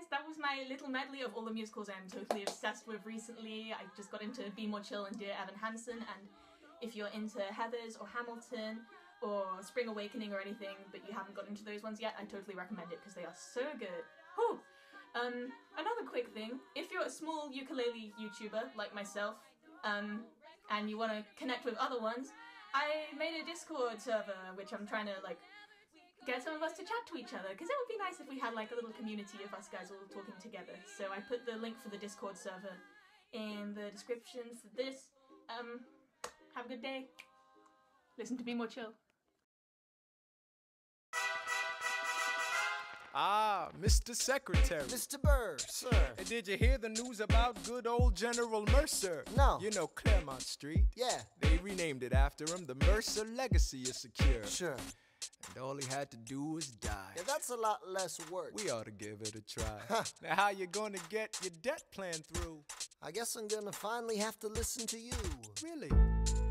guys, that was my little medley of all the musicals I'm totally obsessed with recently. I just got into Be More Chill and Dear Evan Hansen, and if you're into Heathers or Hamilton or Spring Awakening or anything, but you haven't got into those ones yet, I totally recommend it because they are so good. Whew. Another quick thing, if you're a small ukulele YouTuber like myself, and you want to connect with other ones, I made a Discord server, which I'm trying to get some of us to chat to each other, because it would be nice if we had a little community of us guys all talking together. So I put the link for the Discord server in the description for this. Have a good day. Listen to Be More Chill. Ah, Mr. Secretary. Mr. Burr, sir. Hey, did you hear the news about good old General Mercer? No. You know Claremont Street? Yeah. They renamed it after him. The Mercer legacy is secure. Sure. And all he had to do was die. Yeah, that's a lot less work. We ought to give it a try. Now how you gonna get your debt plan through? I guess I'm gonna finally have to listen to you. Really?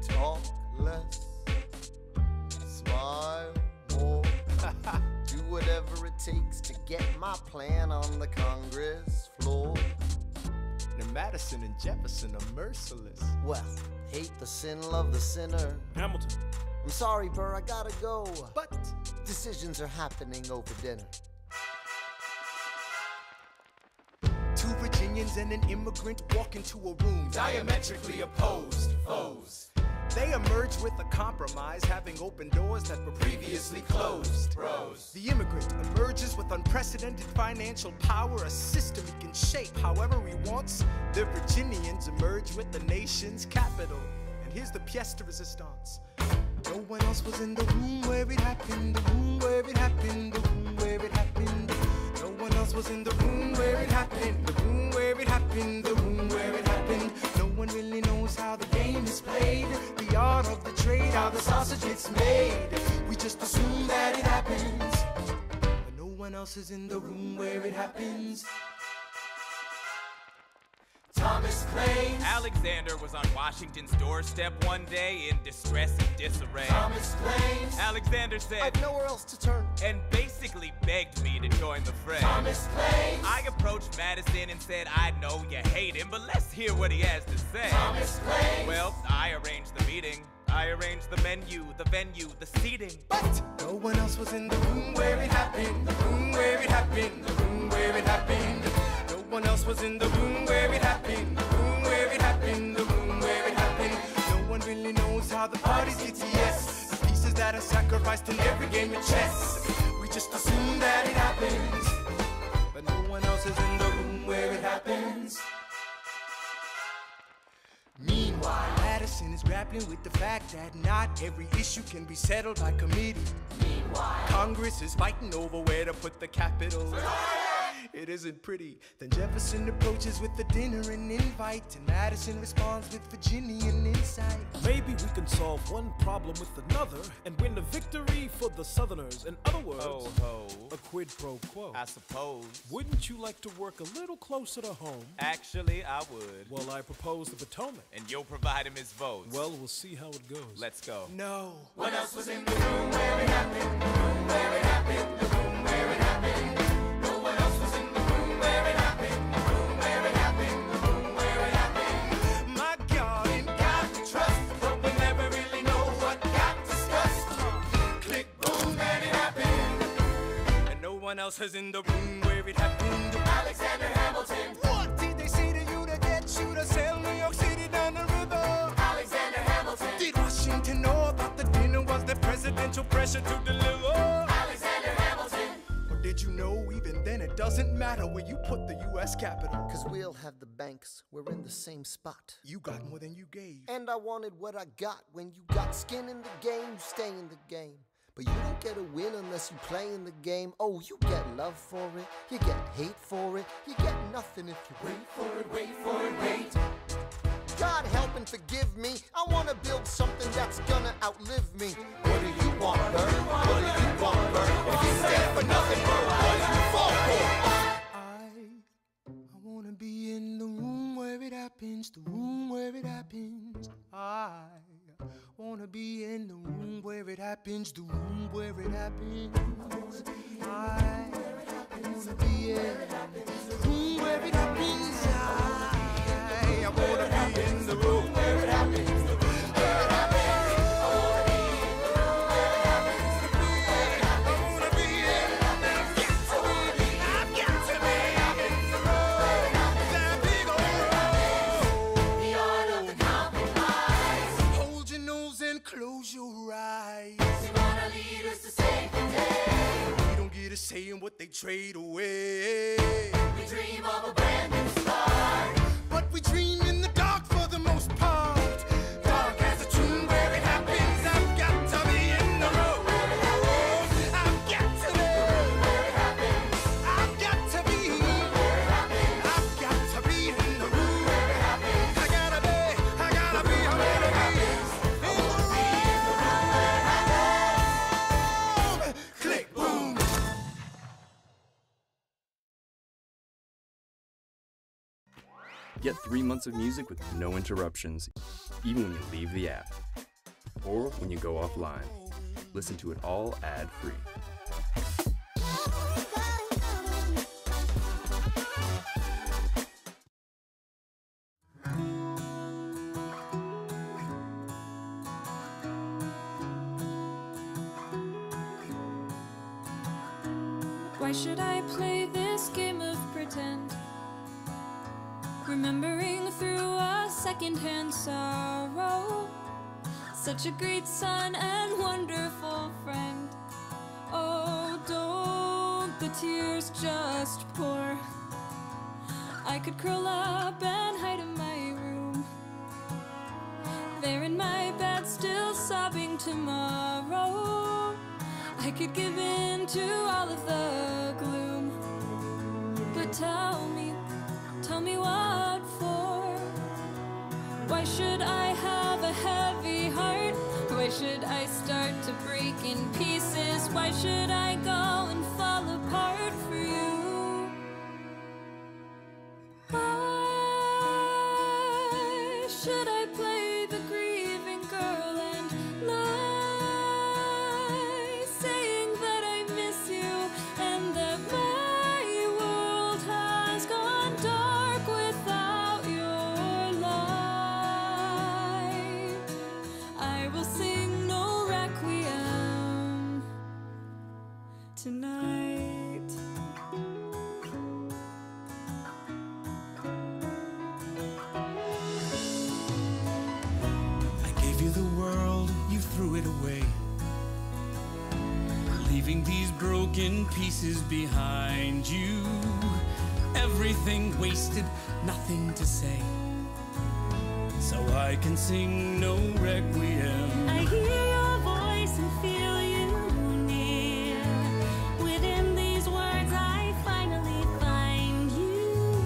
Talk less, smile more, do whatever it takes to get my plan on the Congress floor. Now Madison and Jefferson are merciless. Well, hate the sin, love the sinner. Hamilton. I'm sorry, Burr, I gotta go. But decisions are happening over dinner. Two Virginians and an immigrant walk into a room Diametrically opposed foes. they emerge with a compromise, having opened doors that were Previously closed. Bros. The immigrant emerges with unprecedented financial power, a system he can shape however he wants. The Virginians emerge with the nation's capital. And here's the pièce de résistance. No one else was in the room where it happened, the room where it happened, the room where it happened. No one else was in the room where it happened, the room where it happened, the room where it happened. No one really knows how the game is played, the art of the trade, how the sausage gets made. We just assume that it happens, but no one else is in the room where it happens. Thomas claims. Alexander was on Washington's doorstep one day in distress and disarray. Thomas claims. Alexander said, I've nowhere else to turn. and basically begged me to join the fray. Thomas claims. I approached Madison and said, I know you hate him, but let's hear what he has to say. Thomas claims. Well, I arranged the meeting. I arranged the menu, the venue, the seating. But no one else was in the room where it happened, the room where it happened, the room where it happened. No one else was in the room where it happened, the room where it happened, the room where it happened. No one really knows how the parties get to yes, the pieces that are sacrificed in every game of chess. We just assume that it happens, but no one else is in the room where it happens. Meanwhile, Madison is grappling with the fact that not every issue can be settled by committee. Meanwhile, Congress is fighting over where to put the capital. It isn't pretty. Then Jefferson approaches with the dinner and invite, and Madison responds with Virginian insight. Maybe we can solve one problem with another and win a victory for the Southerners. In other words, Ho, a quid pro quo. I suppose. Wouldn't you like to work a little closer to home? Actually, I would. Well, I propose the Potomac. And you'll provide him his votes. Well, we'll see how it goes. Let's go. No. what else was in the room where it happened? The room where it happened, the room where it happened. No one else was in the room where it happened, the room where it happened, the room where it happened. My God, And got to trust, but we never really know what got discussed. Click, boom, and it happened. and no one else is in the room where it happened. Alexander Hamilton. What did they say to you to get you to sail New York City down the river? Alexander Hamilton. Did Washington know about the dinner? Was there presidential pressure to deliver? Alexander Hamilton. Or did you know even then it doesn't matter where you put the U.S. Capitol? Cause we'll have the banks, we're in the same spot. You got more than you gave. And I wanted what I got. When you got skin in the game, you stay in the game. But you don't get a win unless you play in the game. Oh, you get love for it, you get hate for it, you get nothing if you wait for it, wait for it, wait. God help and forgive me, I wanna build something that's gonna outlive me. What do you want, Bert? What do you want, Bert? If you stand for nothing, Bert, what do you fall for? I wanna be in the room where it happens, the room where it happens. I wanna be in the room where it happens, the room where it happens. I wanna be in the room where it happens. I wanna be in the room where it happens. The room where it happens. I wanna be in the room where it happens. The room where it happens. I wanna be in. I've got to be. I've got to be in the room where it happens. That big old room. The art of the compromise. Hold your nose and close your eyes. They wanna lead us to save the day. We don't get a say in what they trade away. We dream of a brand new start, but we dream in the dark for the most part. Dark as a tomb where it happens. I've got to be in the room where it happens. I've got to be where it happens. I've got to be where it happens. I've got to be in the room where it happens. I gotta be where it happens. In the room where it happens. Click, boom. Get 3 months of music with no interruptions, even when you leave the app. Or when you go offline. Listen to it all ad-free. Why should I play this game of pretend? Remembering through a secondhand sorrow, such a great son and wonderful friend. Oh, don't the tears just pour? I could curl up and hide in my room, there in my bed still sobbing tomorrow. I could give in to all of the gloom. But tell me what for? Why should I have a heavy heart? Why should I start to break in pieces? Why should I go and fall apart for you? Why should I play the grieving girl and lie, saying that I miss you and that my world has gone dark without your light? I will sing no requiem tonight. I gave you the world, you threw it away, leaving these broken pieces behind you. Everything wasted, nothing to say, so I can sing no requiem. I hear your voice and feel you near. Within these words I finally find you.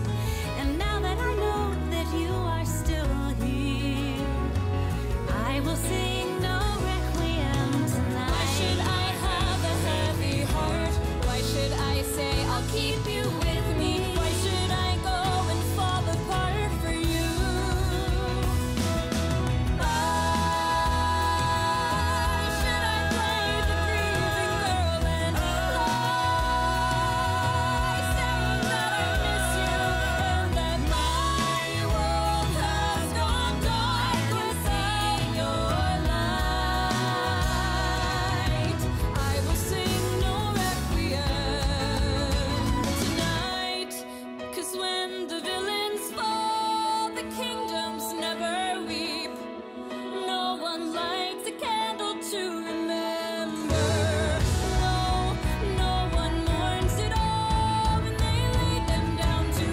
And now that I know that you are still here, I will sing no requiem tonight. Why should I have a heavy heart? Why should I say I'll keep you with me? Why should I go and fall apart for you? Why should I play the grieving girl and lie, saying that I miss you and that my world has gone dark without your light? I will sing no requiem tonight, 'cause when the villains fall, the kingdoms never weep. No one lights a candle to remember. No one mourns it all when they lay them down to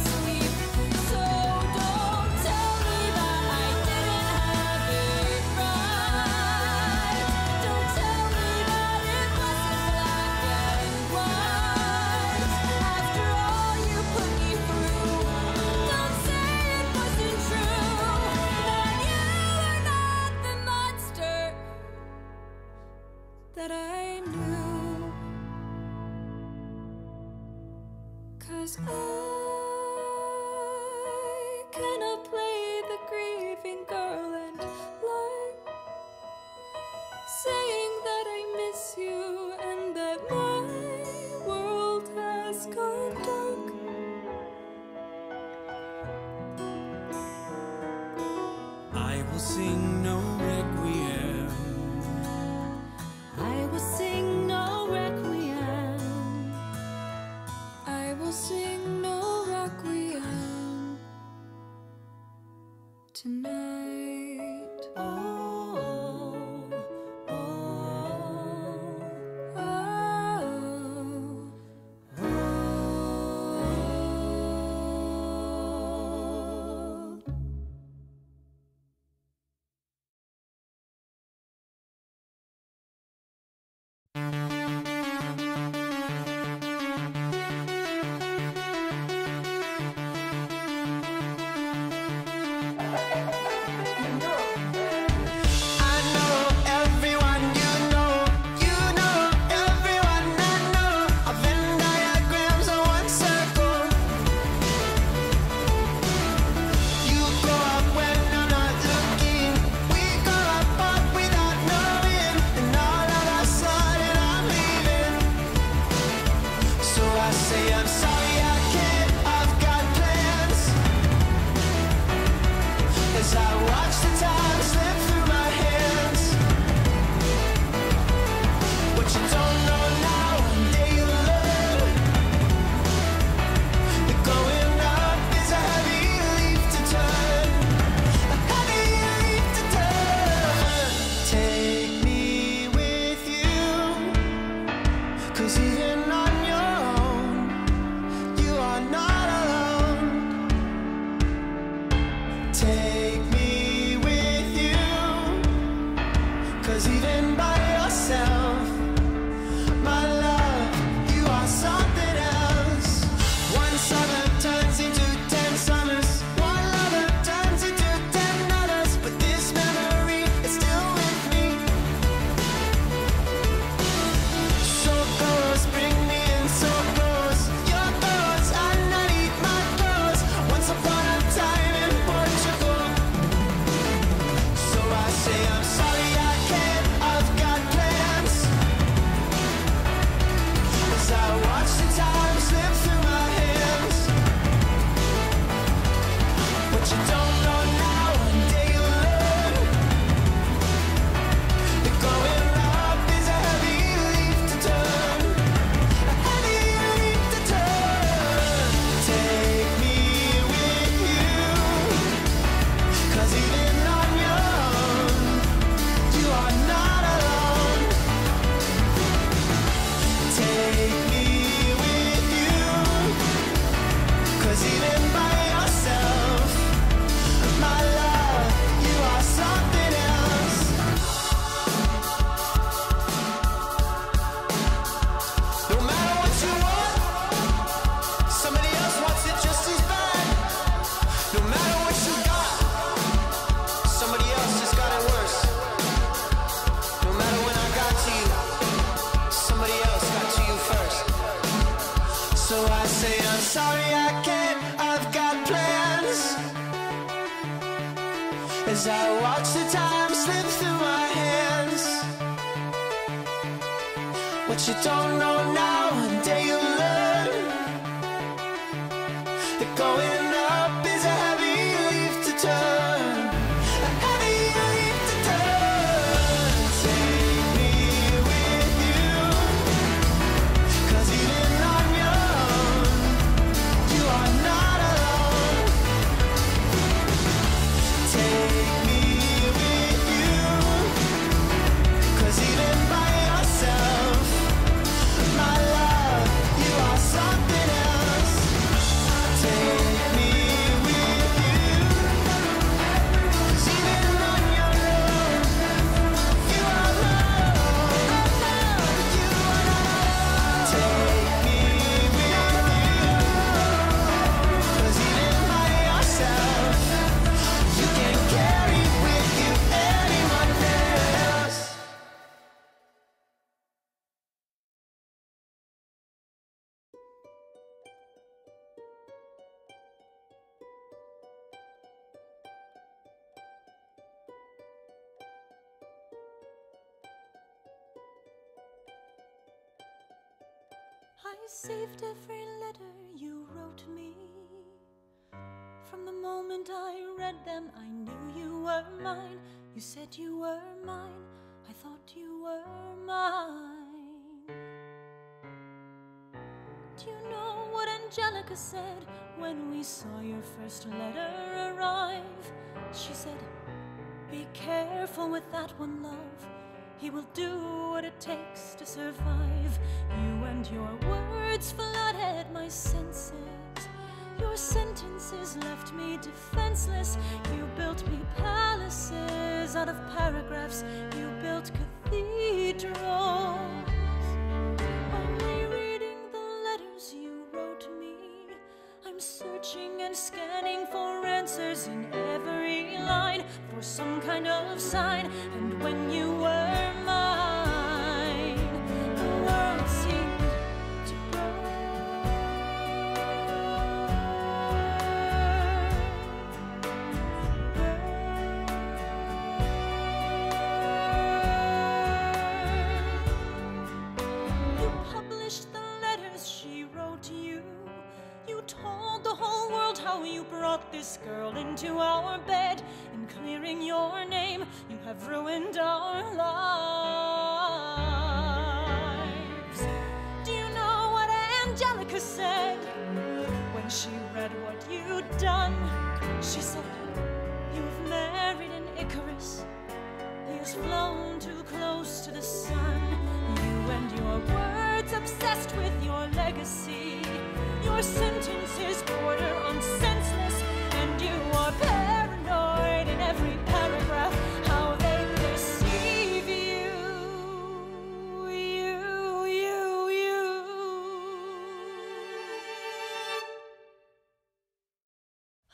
sleep. So don't tell me that I didn't have it right. Don't tell me that it wasn't black and white. After all you put me through, don't say it wasn't true, that you are not the monster that I knew. 'Cause I cannot play the grieving girl and lie, saying that I miss you and that my world has will sing no requiem. I will sing no requiem. I will sing no requiem tonight. Oh, oh, oh, oh. As I watch the time slip through my hands. What you don't know now, one day you'll learn that going up is a heavy leaf to turn. A heavy leaf to turn. Take me with you, 'cause even on your own, you are not alone. Take me with you, 'cause even by yourself, my love, you are something else. Take me with you, 'cause even on your own, you are alone. You are alone. Take me with you, 'cause even by yourself, you can't carry with you anyone else. I saved every letter you wrote me. From the moment I read them, I knew you were mine. You said you were mine. I thought you were mine. Do you know what Angelica said when we saw your first letter arrive? She said, be careful with that one, love. He will do what it takes to survive. You and your words flooded my senses. Your sentences left me defenseless. You built me palaces out of paragraphs. You built cathedrals. Only reading the letters you wrote me, I'm searching and scanning for answers in every line, for some kind of sign. And when you were mine, the world seemed to You published the letters she wrote you. You told the whole world how you brought this girl into our bed. In clearing your name, you have ruined our lives. Do you know what Angelica said when she read what you'd done? She said, you've married an Icarus. He has flown too close to the sun. You and your words obsessed with your legacy. Your sentences border on senseless, and you are paranoid in every paragraph. How they perceive you.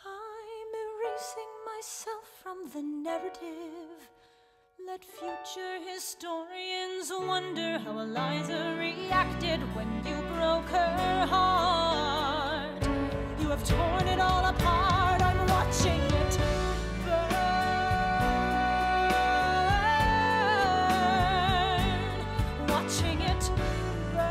I'm erasing myself from the narrative. Let future historians wonder how Eliza reacted when you broke her heart. You have torn it all apart. I'm watching it burn. Watching it burn.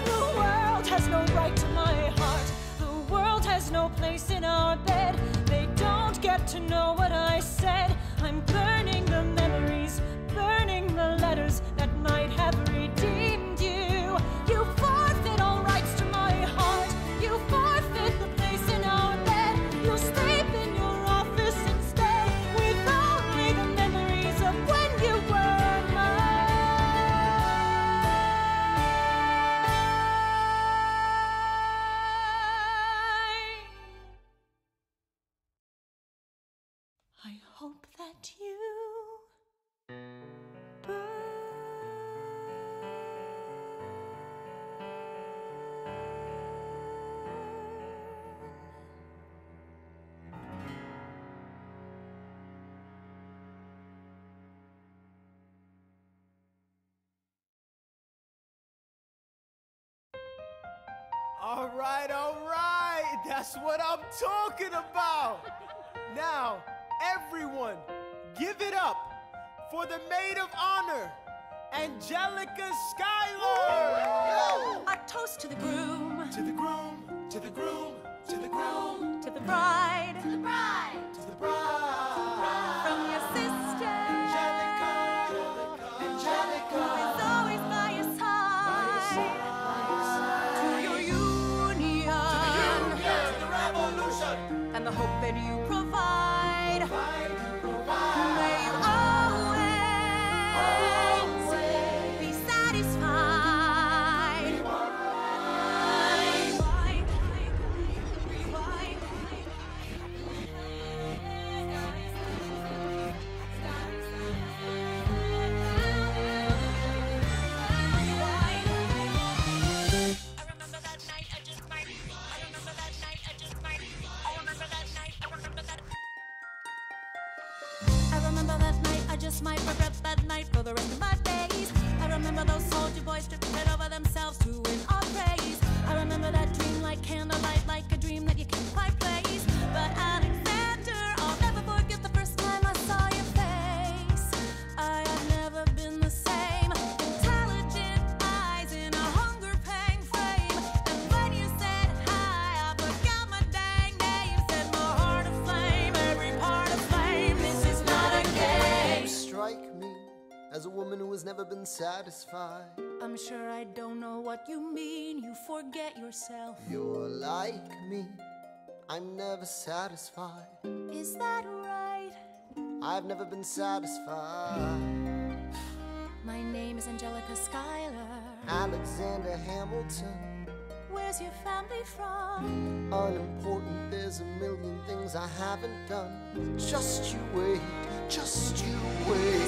The world has no right to my heart. The world has no place in our bed. They don't get to know what I said. I'm burning the memories, burning the letters that might have redeemed you. You forfeit all rights to my heart. You forfeit the place in our bed. You'll sleep in your office instead, with only the memories of when you were mine. I hope that you All right, that's what I'm talking about. Now, everyone, give it up for the maid of honor, Angelica Schuyler. Our toast to the groom, To the groom, to the groom, to the groom, to the bride, To the bride. to the bride. from your sister, Angelica, Angelica, who is always by your side, to your union, To the revolution. and the hope that you provide. May you always be satisfied. I remember that night, I just might regret that night for the rest of my days. I remember those soldier boys stripped it over themselves to win our praise. I remember that dream like candlelight, like a dream that you can't quite place. But Alexander, I'll never forget the first time I saw your face. I have never been the same. Intelligent eyes in a hunger pang frame. And when you said hi, I forgot my dang name. been satisfied. I'm sure I don't know what you mean. You forget yourself. You're like me, I'm never satisfied. Is that right? I've never been satisfied. My name is Angelica Schuyler. Alexander Hamilton. Where's your family from? Unimportant, there's a million things I haven't done. Just you wait, just you wait.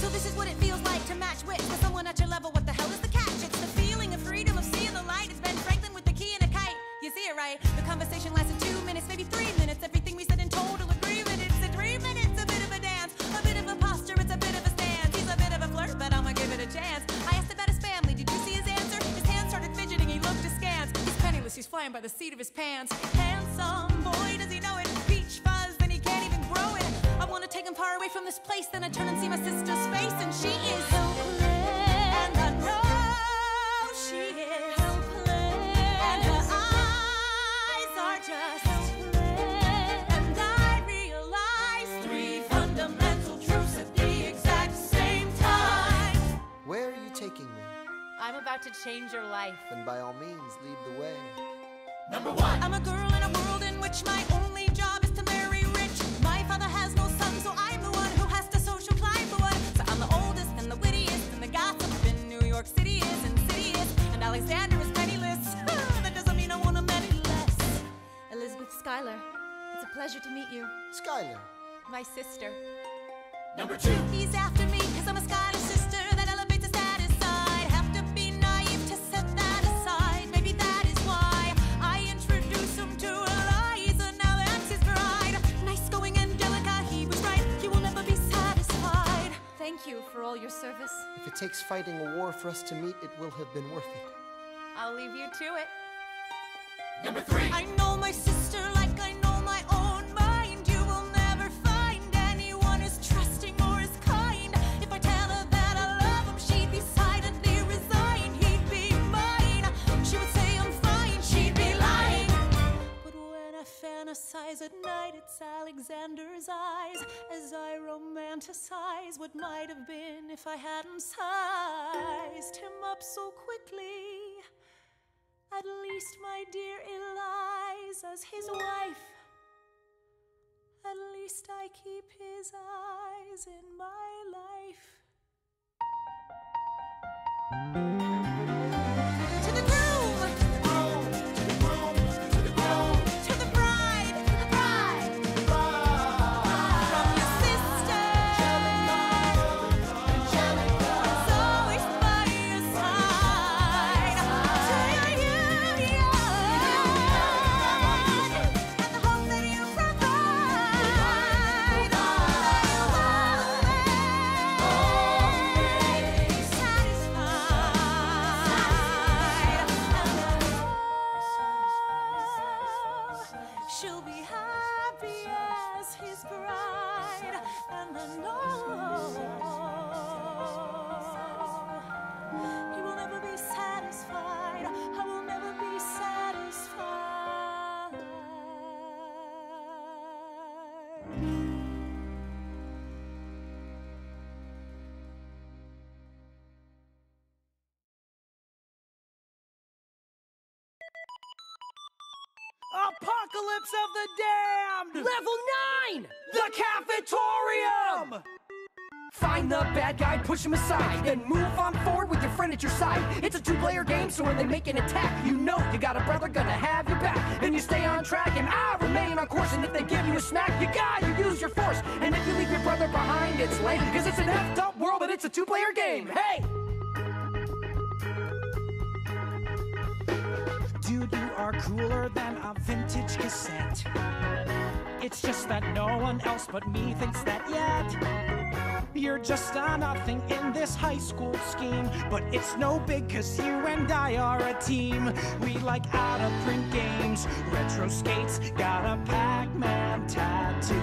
So this is what it feels like to match wits with someone at your level. What the hell is the catch? It's the feeling of freedom, of seeing the light. It's Ben Franklin with the key and a kite. You see it right? The conversation lasted 2 minutes, maybe 3 minutes. Everything we said in total agreement. It's a 3 minutes, a bit of a dance, a bit of a posture, it's a bit of a stance. He's a bit of a flirt, but I'ma give it a chance. I asked about his family, did you see his answer? His hands started fidgeting, he looked askance. He's penniless, he's flying by the seat of his pants. Handsome boy, does he know it? Peach fuzz, then he can't even grow it. I wanna take him far away from this place, then I turn and see my sister's face, and she is helpless. And I know she is helpless. And her eyes are just helpless. And I realize 3 fundamental truths at the exact same time. Where are you taking me? I'm about to change your life. Then by all means, lead the way. Number 1. I'm a girl in a world in which my only job is to marry rich. My father has no son, so I'm the one who has to social climb the one. So I'm the oldest and the wittiest, and the gossip in New York City is insidious. And Alexander is penniless. That doesn't mean I want him any less. Elizabeth Schuyler, it's a pleasure to meet you. Schuyler. My sister. Number 2. He's after me, cause I'm a Schuyler sister that elevates a status side. Have to be naive to set that aside. Maybe that is why I introduce him to Eliza. Now that's his bride. Nice going, Angelica, he was right. You will never be satisfied. Thank you for all your service. If it takes fighting a war for us to meet, it will have been worth it. I'll leave you to it. Number 3. I know my sister like I know my own mind. You will never find anyone as trusting or as kind. If I tell her that I love him, she'd be silently resigned. He'd be mine. She would say I'm fine. She'd be lying. But when I fantasize at night, it's Alexander's eyes as I romanticize what might have been if I hadn't sized him up so quickly. At least, my dear Eliza's his wife. At least I keep his eyes in my life. To the groom! To the groom! To the groom! To the bride! To the bride! To the bride! From your sister! Angelica! It's always by your side! To your union! And the hope that you provide! She'll be happy as his bride, and I know he will never be satisfied. I will never be satisfied. Apocalypse of the Damned! Level 9! The Cafetorium! Find the bad guy, push him aside, then move on forward with your friend at your side. It's a 2-player game, so when they make an attack, you know you got a brother gonna have your back. Then you stay on track and remain on course, and if they give you a smack, you use your force. And if you leave your brother behind, it's lame, cause it's an effed up world, but it's a 2-player game. Hey! Dude, you are cooler than a vintage cassette. It's just that no one else but me thinks that yet. You're just a nothing in this high school scheme, but it's no big cause you and I are a team. We like out-of-print games, retro skates, got a Pac-Man tattoo.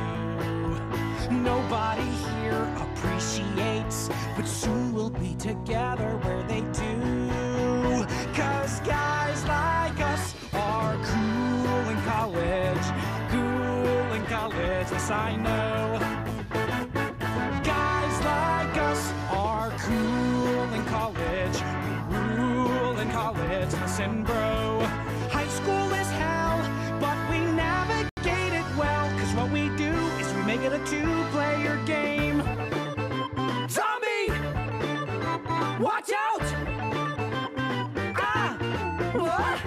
Nobody here appreciates, but soon we'll be together where they do. Cause guys like us are cool in college, yes I know. Guys like us are cool listen, bro. High school is hell, but we navigate it well. Cause what we do is we make it a two-player game. Zombie! Watch out! Ah! What?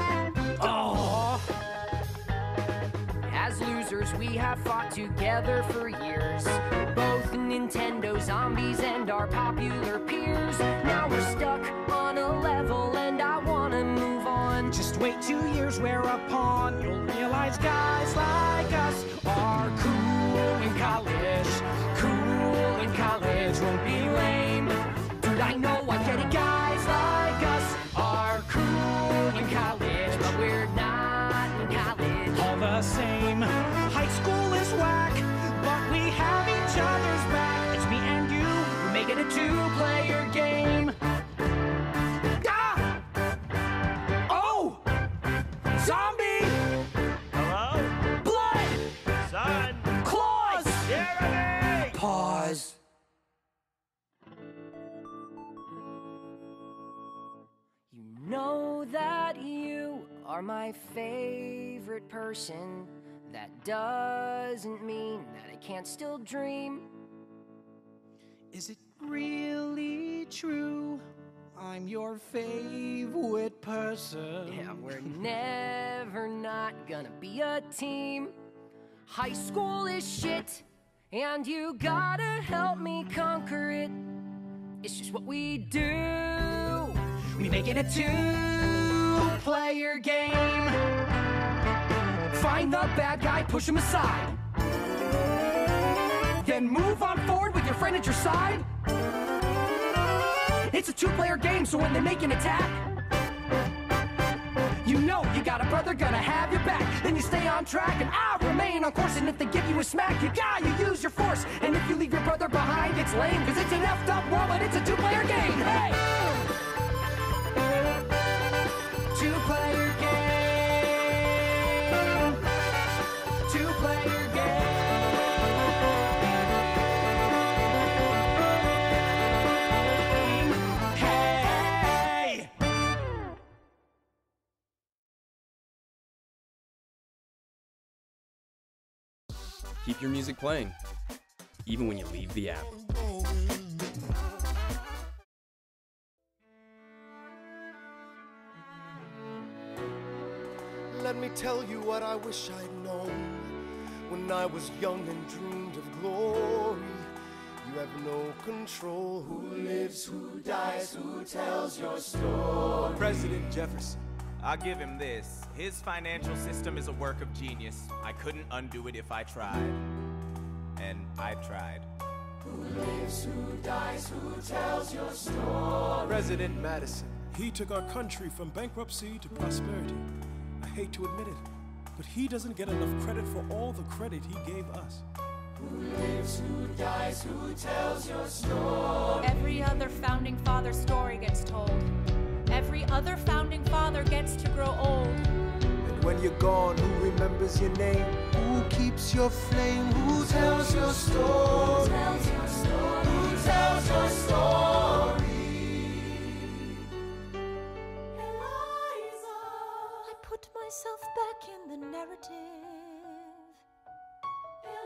Oh! As losers, we have fought together for years. Both Nintendo zombies and our popular peers. Now we're stuck on a level and I wanna move on. Just wait 2 years, we're a pawn. You'll realize guys like us are cool in college. Cool in college won't be lame. Dude, I know I get it. Guys like us are cool in college, but we're not in college. All the same, high school is whack, but we have each other's back. It's me and you, we make it a two-player game. Ah! Oh! Zombie! Hello? Blood! Son! Claws! Jeremy! Pause. You know that you are my favorite person. That doesn't mean that I can't still dream. Is it really true? I'm your favorite person. Yeah, we're never not gonna be a team. High school is shit, and you gotta help me conquer it. It's just what we do. We make it a two-player game. Find the bad guy, push him aside. Then move on forward with your friend at your side. It's a two-player game, so when they make an attack, you know you got a brother gonna have your back. Then you stay on track and I'll remain on course. And if they give you a smack, you gotta use your force. And if you leave your brother behind, it's lame, cause it's an effed up world, but it's a two-player game. Hey! Two-player game. Two-player game. Hey! Keep your music playing, even when you leave the app. Let me tell you what I wish I'd known when I was young and dreamed of glory. You have no control. Who lives, who dies, who tells your story? President Jefferson. I'll give him this. His financial system is a work of genius. I couldn't undo it if I tried. And I tried. Who lives, who dies, who tells your story? President Madison. He took our country from bankruptcy to prosperity. I hate to admit it, but he doesn't get enough credit for all the credit he gave us. Who lives, who dies, who tells your story? Every other founding father story gets told. Every other founding father gets to grow old. And when you're gone, who remembers your name? Who keeps your flame? Who tells your story? Who tells your story? Who tells your story? I put myself back in the narrative.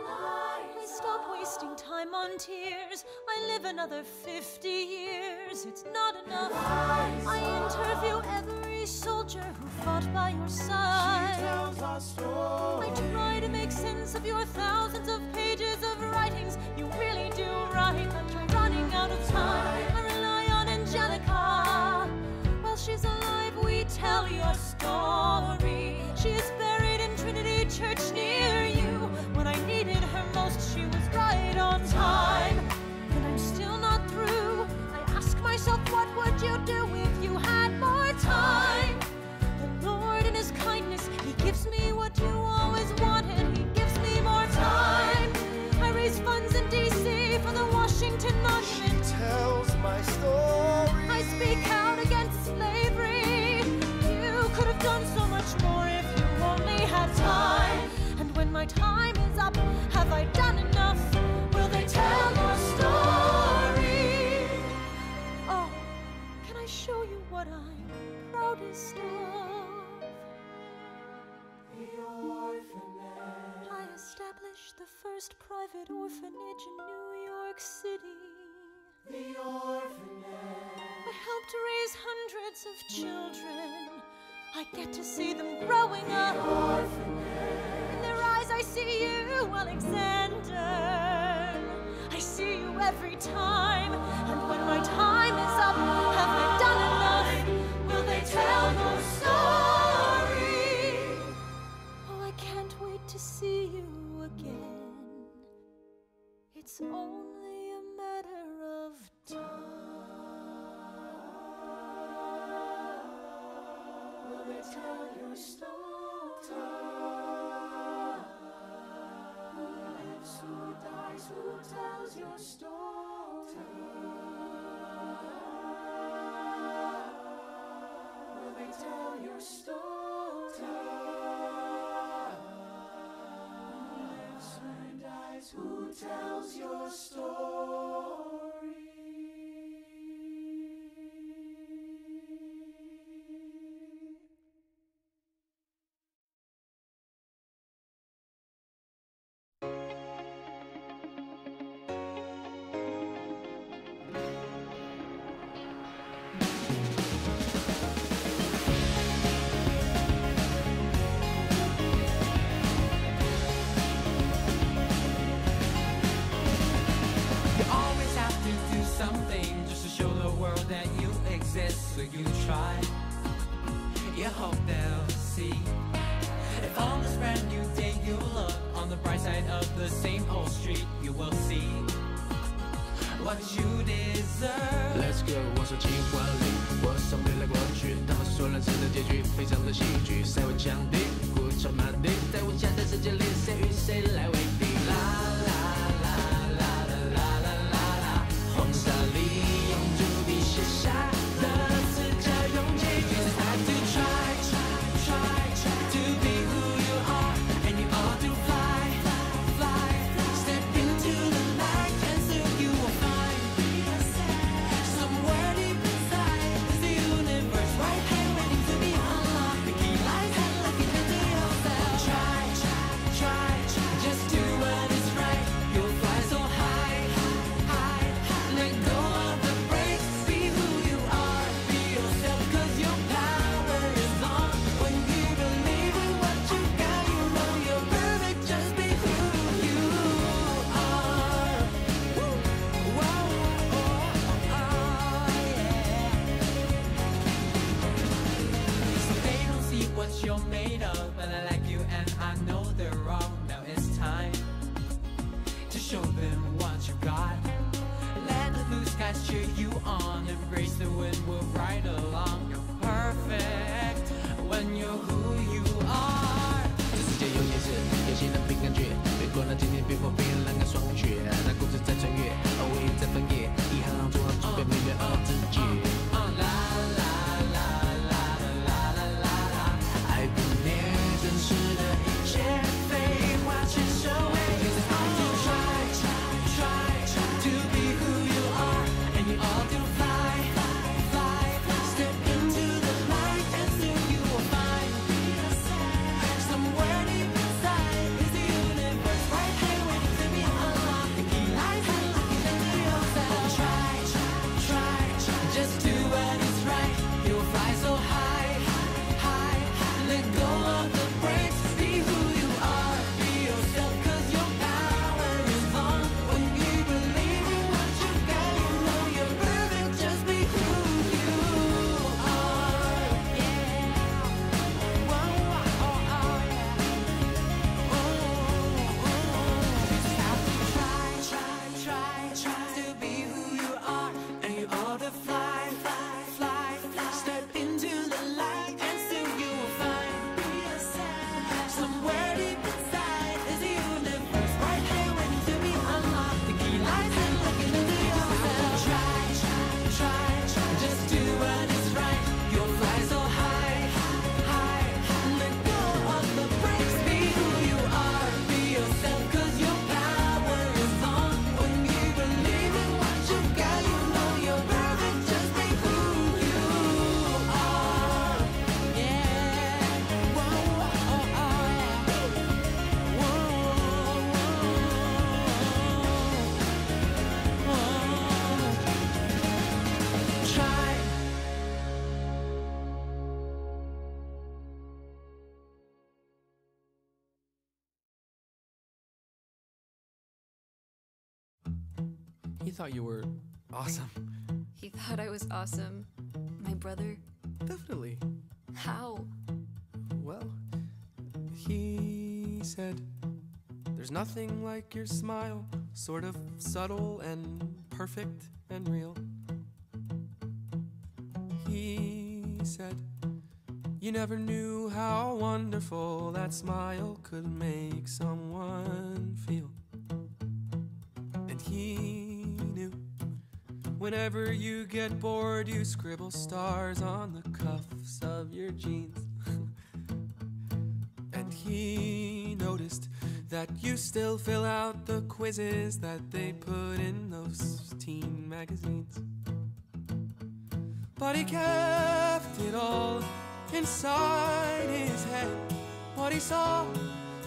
I stop wasting time on tears. I live another 50 years. It's not enough. I interview every soldier who fought by your side. She tells our story. I try to make sense of your thousands of pages of writings. You really do write, but you're running out of time. I rely on Angelica. While she's alive, we tell your story. She is buried in Trinity Church near you. When I needed her most, she was right on time. And I'm still not through. I ask myself, what would you do if you had more time? The Lord in His kindness, He gives me what you always wanted. He gives me more time. I raise funds in D.C. for the Washington Monument. She tells my story. I speak out against slavery. You could have done so much more if you only first private orphanage in New York City. The orphanage. I helped raise hundreds of children. I get to see them growing up. The orphanage. In their eyes I see you, Alexander. I see you every time. And when my time is up, have I done enough? Will they tell your story? Oh, I can't wait to see you again. It's only a matter of time. Will they tell your story? Who lives, who dies, who tells your story? Will they tell your story? Who lives, who dies, who tells your story? Something just to show the world that you exist, so you try. You hope they'll see. If on this brand new day you look on the bright side of the same old street, you will see what you deserve. Let's go， 我说情话里，我送别了过去，他们说人生的结局非常的戏剧，塞我墙壁，鼓掌马蹄，在无价的世界里，谁与谁来为敌？啦啦啦啦啦啦啦啦啦，黄沙里用朱笔写下的字叫勇气。You just have to try, try, try, try to be who you are, and you ought to fly, fly, fly. Step into the light, and soon you will find somewhere deep inside is the universe right here waiting to be unlocked. The key lies hidden like an He thought you were awesome. He thought I was awesome. My brother? Definitely. How? Well, he said, there's nothing like your smile, sort of subtle and perfect and real. He said, you never knew how wonderful that smile could make someone feel. And he knew whenever you get bored, you scribble stars on the cuffs of your jeans. And he noticed that you still fill out the quizzes that they put in those teen magazines. But he kept it all inside his head. What he saw,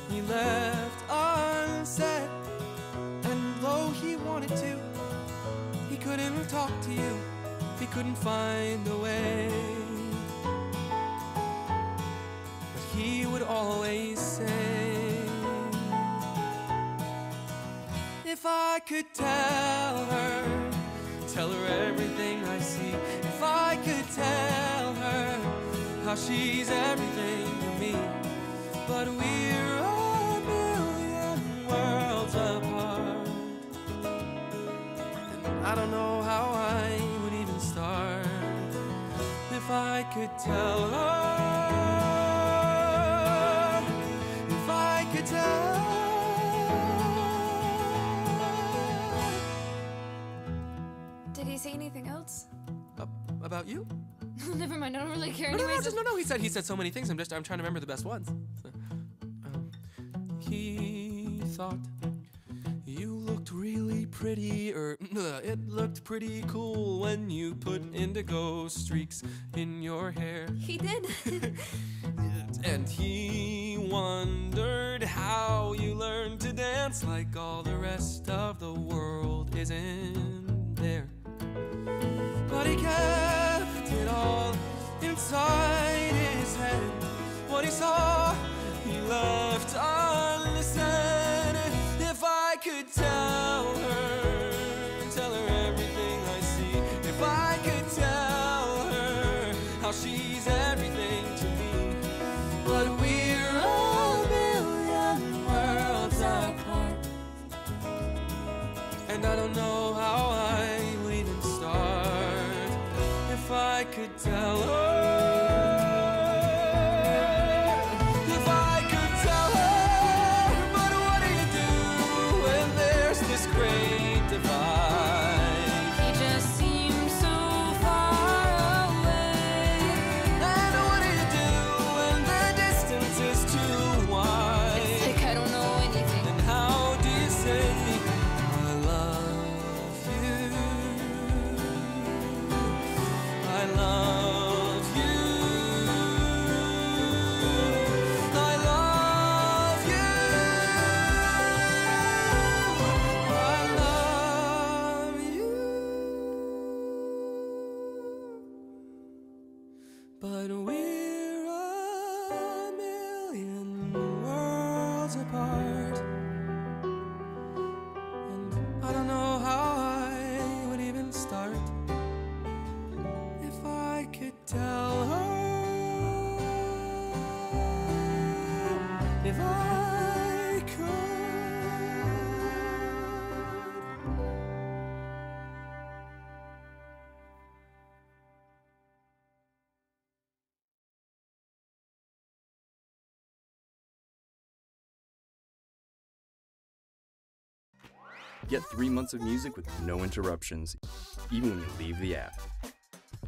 he left unsaid. And though he wanted to, he couldn't talk to you. He couldn't find a way. But he would always say, if I could tell her everything I see. If I could tell her how she's everything to me. But we're a million worlds apart, and I don't know how I would even start. If I could tell her, if I could tell. Did he say anything else? About you? Never mind, I don't really care No, anyways. no, he said so many things. I'm trying to remember the best ones. So, he thought you looked really pretty, or it looked pretty cool when you put indigo streaks in your hair. He did. And he wondered how you learned to dance like all the rest of the world isn't there. But he kept it all inside his head. What he saw, he left unsaid. If I could tell her everything I see. If I could tell her how she's everything to me. But we're a million worlds apart, and I don't know how I would even start. If I could tell her, if I could tell her, but what do you do when there's this great divide? He just seems so far away. And what do you do when the distance is too wide? It's like I don't know anything. And how do you say I love you? I love you. I love you. I love you. But we're a million worlds apart, and I don't know how I would even start. If I could tell her, if I could. Get 3 months of music with no interruptions, even when you leave the app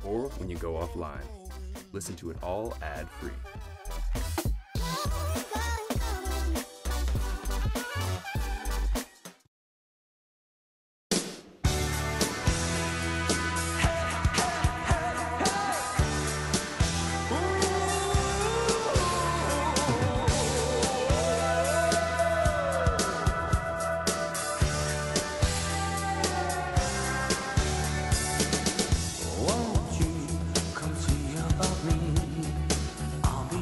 or when you go offline. Listen to it all ad-free. Won't you come see about me? I'll be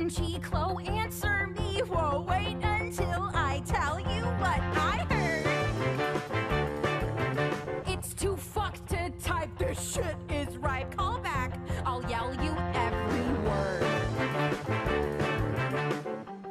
OMG, Chloe, answer me. Whoa, wait until I tell you what I heard. It's too fucked to type. This shit is ripe. Call back. I'll yell you every word.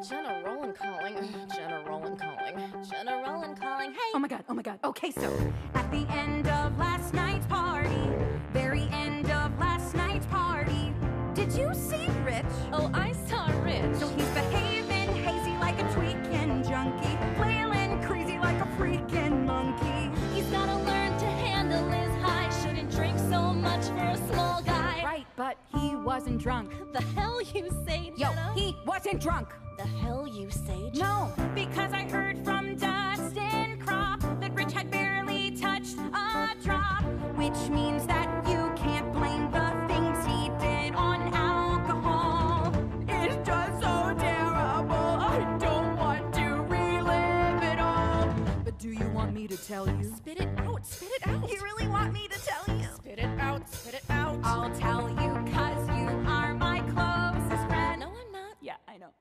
Jenna Roland calling. Jenna Roland calling. Jenna Roland calling. Hey. Oh my god. Okay, so at the end of last night's party, very end of last night's party, did you see Rich? Oh, I saw Rich. So he's behaving hazy like a tweaking junkie, flailing crazy like a freaking monkey. He's gotta learn to handle his high. Shouldn't drink so much for a small guy. Right, but he wasn't drunk. The hell you say, Jenna? Yo, he wasn't drunk. The hell you say, Jenna? No, because I heard from Dustin Crop that Rich had barely touched a drop, which means that you can't blame the things he did on alcohol. It's just so terrible. I don't want to relive it all. But do you want me to tell you? Spit it out, spit it out. You really want me to tell you? Spit it out, spit it out. I'll tell you 'cause you are my closest friend. No, I'm not. Yeah, I know.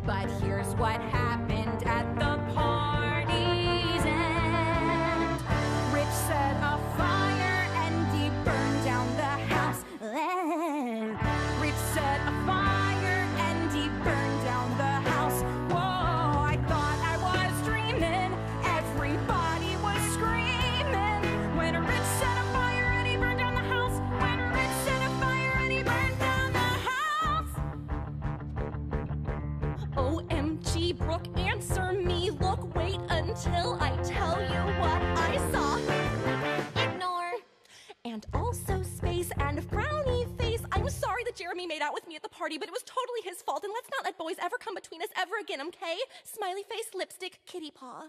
But here's what happened at the party's end. Rich set a fire and he burned down the house. Rich set a fire and he burned down the house. Whoa, I thought I was dreaming. Everybody was screaming when Rich set a fire and he burned down the house. When Rich set a fire and he burned down the house. OMG, Brooke, answer me. Look, wait until I tell you what I saw. Ignore. And also space and frowny face. I'm sorry that Jeremy made out with me at the party, but it was totally his fault, and let's not let boys ever come between us ever again, okay? Smiley face, lipstick, kitty paw.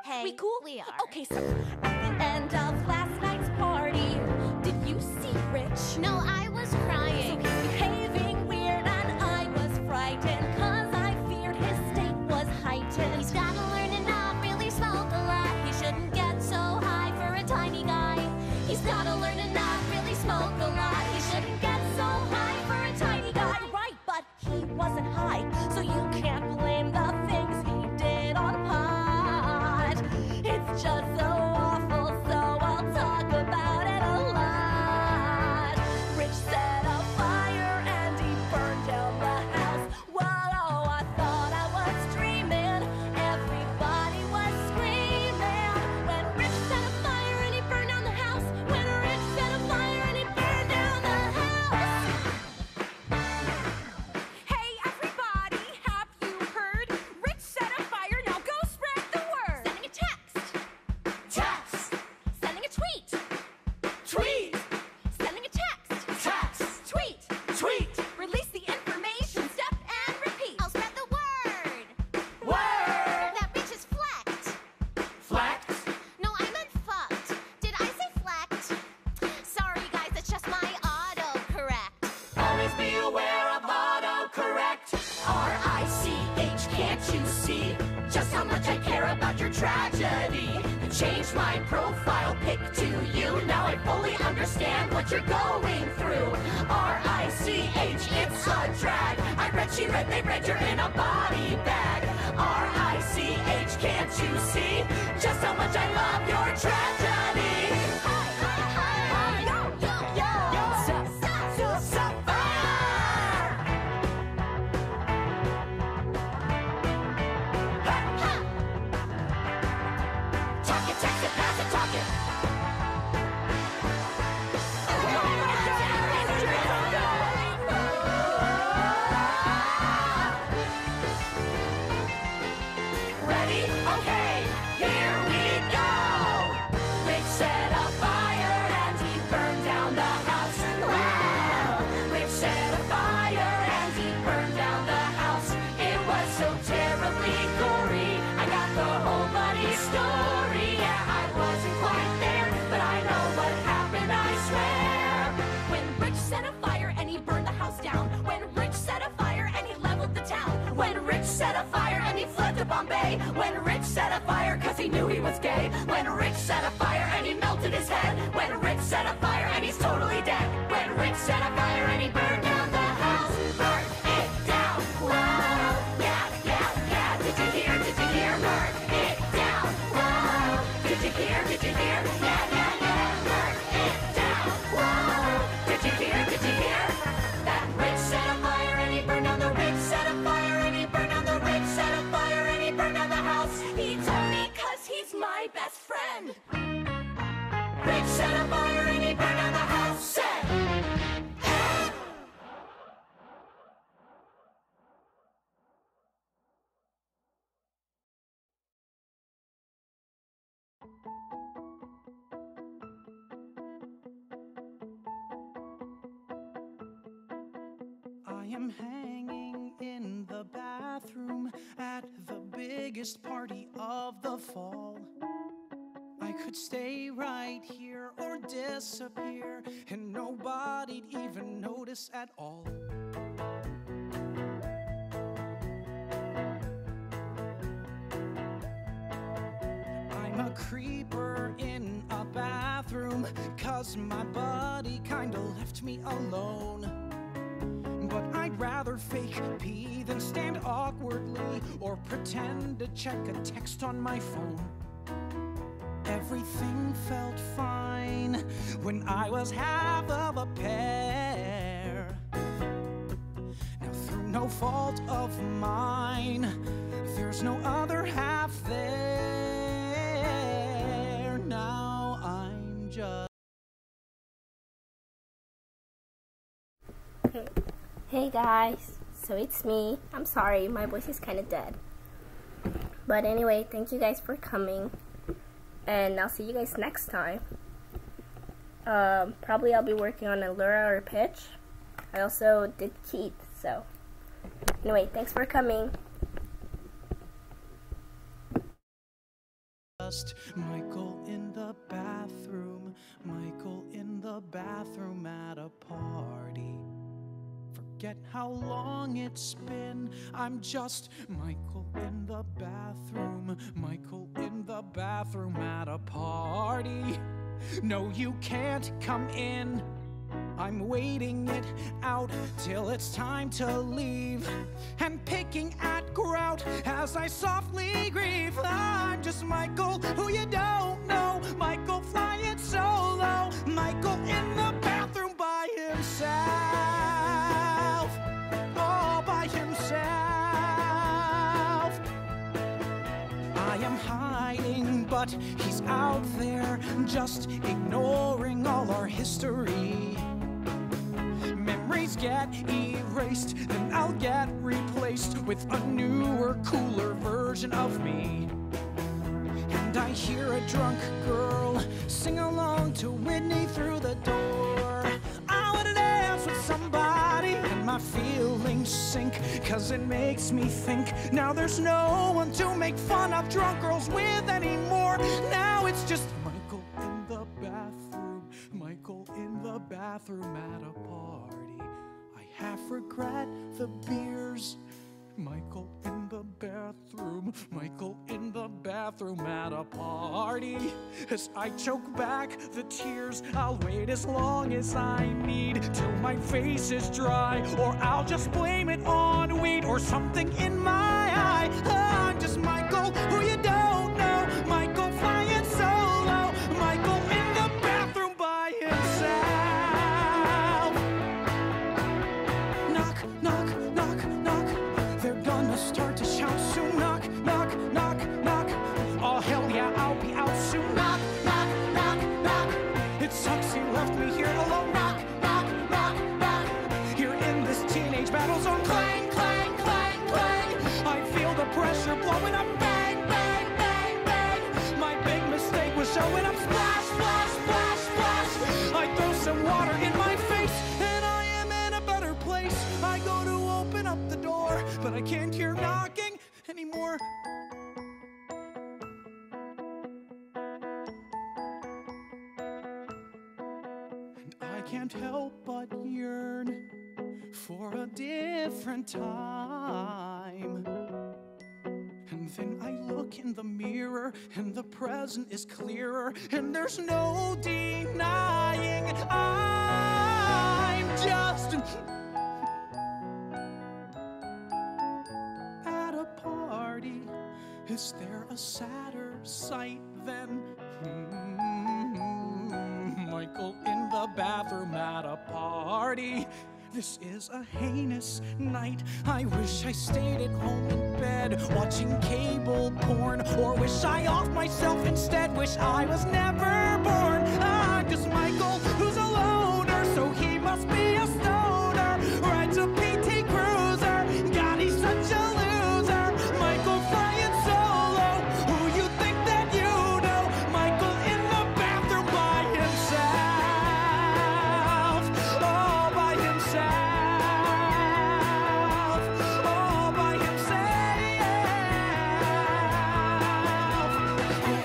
Hey, we cool? We are. Okay, so at the end of last night's party, did you see Rich? No, I was crying. So he's behaving weird and I was frightened 'cause I feared his state was heightened. He's gotta learn to not really smoke a lot. He shouldn't get so high for a tiny guy. He's gotta learn to not really smoke a lot. He shouldn't get so high for a tiny guy. Right, but he wasn't high, so you can't blame the things he did on pot. It's just so awful, so I'll talk about it a lot. Rich set a fire and he burned down the house. Whoa, I thought I was dreaming. Everybody was screaming when Rich set a fire and he burned down the house. When Rich set a fire and he burned down the house. Hey, everybody, have you heard? Rich set a fire, now go spread the word. Sending a text. Text, Sending a tweet. tweet, Sending a text. text, Tweet. tweet, Release the information. Step and repeat. I'll spread the word. word, That bitch is flecked. flex, No, I meant fucked. Did I say flecked? Sorry, guys, it's just my autocorrect. always be aware of autocorrect. R-I-C-H, can't you see just how much I care about your tragedy? I changed my profile pic to you. Now I fully understand what you're going through. R-I-C-H, it's a drag. I read, she read, they read, you're in a body bag. R-I-C-H, can't you see just how much I love your tragedy? Talk it, text it, pass it, talk it. Ready? Okay, here we go. Rich set a fire and he burned down the house. Wow! Rich set a fire and he burned down the house. It was so terribly gory. I got the whole bloody story. Yeah, I wasn't quite there, but I know what happened, I swear. When Rich set a fire and he burned the house down. When Rich set a fire and he leveled the town. When Rich set a fire and he fled to Bombay. When Rich set a fire cause he knew he was gay. When Rich set a fire and he melted his head. When Rich set a fire and he's totally dead. When Rich set a fire and he burned down the house. best friend. Big set of fire and he burned down the house. Said, I am hanging in the bathroom at the biggest party of the fall. I could stay right here or disappear, and nobody'd even notice at all. I'm a creeper in a bathroom, 'cause my buddy kinda left me alone. But I'd rather fake pee than stand awkwardly or pretend to check a text on my phone. Everything felt fine when I was half of a pair. Now through no fault of mine, there's no other half there. Now I'm just... Hey guys, so it's me. I'm sorry, my voice is kind of dead. But anyway, thank you guys for coming. And I'll see you guys next time. Probably I'll be working on allura or pitch. I also did Keith, so. Anyway, thanks for coming. Just Michael in the bathroom, Michael in the bathroom at a party. Forget how long it's been, I'm just Michael in the bathroom, Michael in the bathroom at a party. No, you can't come in, I'm waiting it out till it's time to leave, and picking at grout as I softly grieve. I'm just Michael, who you don't know, Michael flying solo, Michael in the bathroom by himself, all by himself. I am hiding, but he's out there, just ignoring all our history. Memories get erased, then I'll get replaced with a newer, cooler version of me. And I hear a drunk girl sing along to Whitney through the door. I wanna dance with somebody, and my feelings sink, 'cause it makes me think now there's no one to make fun of drunk girls with anymore. Now it's just Michael in the bathroom, Michael in the bathroom at a party. I half regret the beers. Michael in the bathroom, Michael in the bathroom at a party. As I choke back the tears, I'll wait as long as I need till my face is dry, or I'll just blame it on weed or something in my eye. I'm just Michael, who you don't know, Michael flying solo, Michael in the bathroom by himself. Knock, knock, knock, knock. They're gonna start to shout soon. Knock, knock, knock, knock. Oh hell yeah, I'll be out soon. Knock, knock, knock, knock. It sucks he left me here alone. Knock, knock, knock, knock. Here in this teenage battle zone. Clang, clang, clang, clang. I feel the pressure blowing up. Bang, bang, bang, bang. My big mistake was showing up. Splash, splash, splash, splash. I throw some water in my face, and I am in a better place. I go to open up the door, but I can't hear knocking anymore. And I can't help but yearn for a different time. And then I look in the mirror, and the present is clearer, and there's no denying I'm just at a party. Is there a sadder sight than Michael in the bathroom at a party? This is a heinous night. I wish I stayed at home in bed watching cable porn, or wish I offed myself instead. Wish I was never born. 'Cause Michael, who's a loner, so he must be a stoner, rides a PT Cruiser. God, he's such a loser. Michael flying solo. Who you think that you know? Michael in the bathroom by himself. All by himself. All by himself.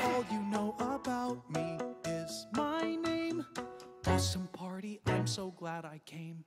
All you know about me is my name. Awesome party, I'm so glad I came.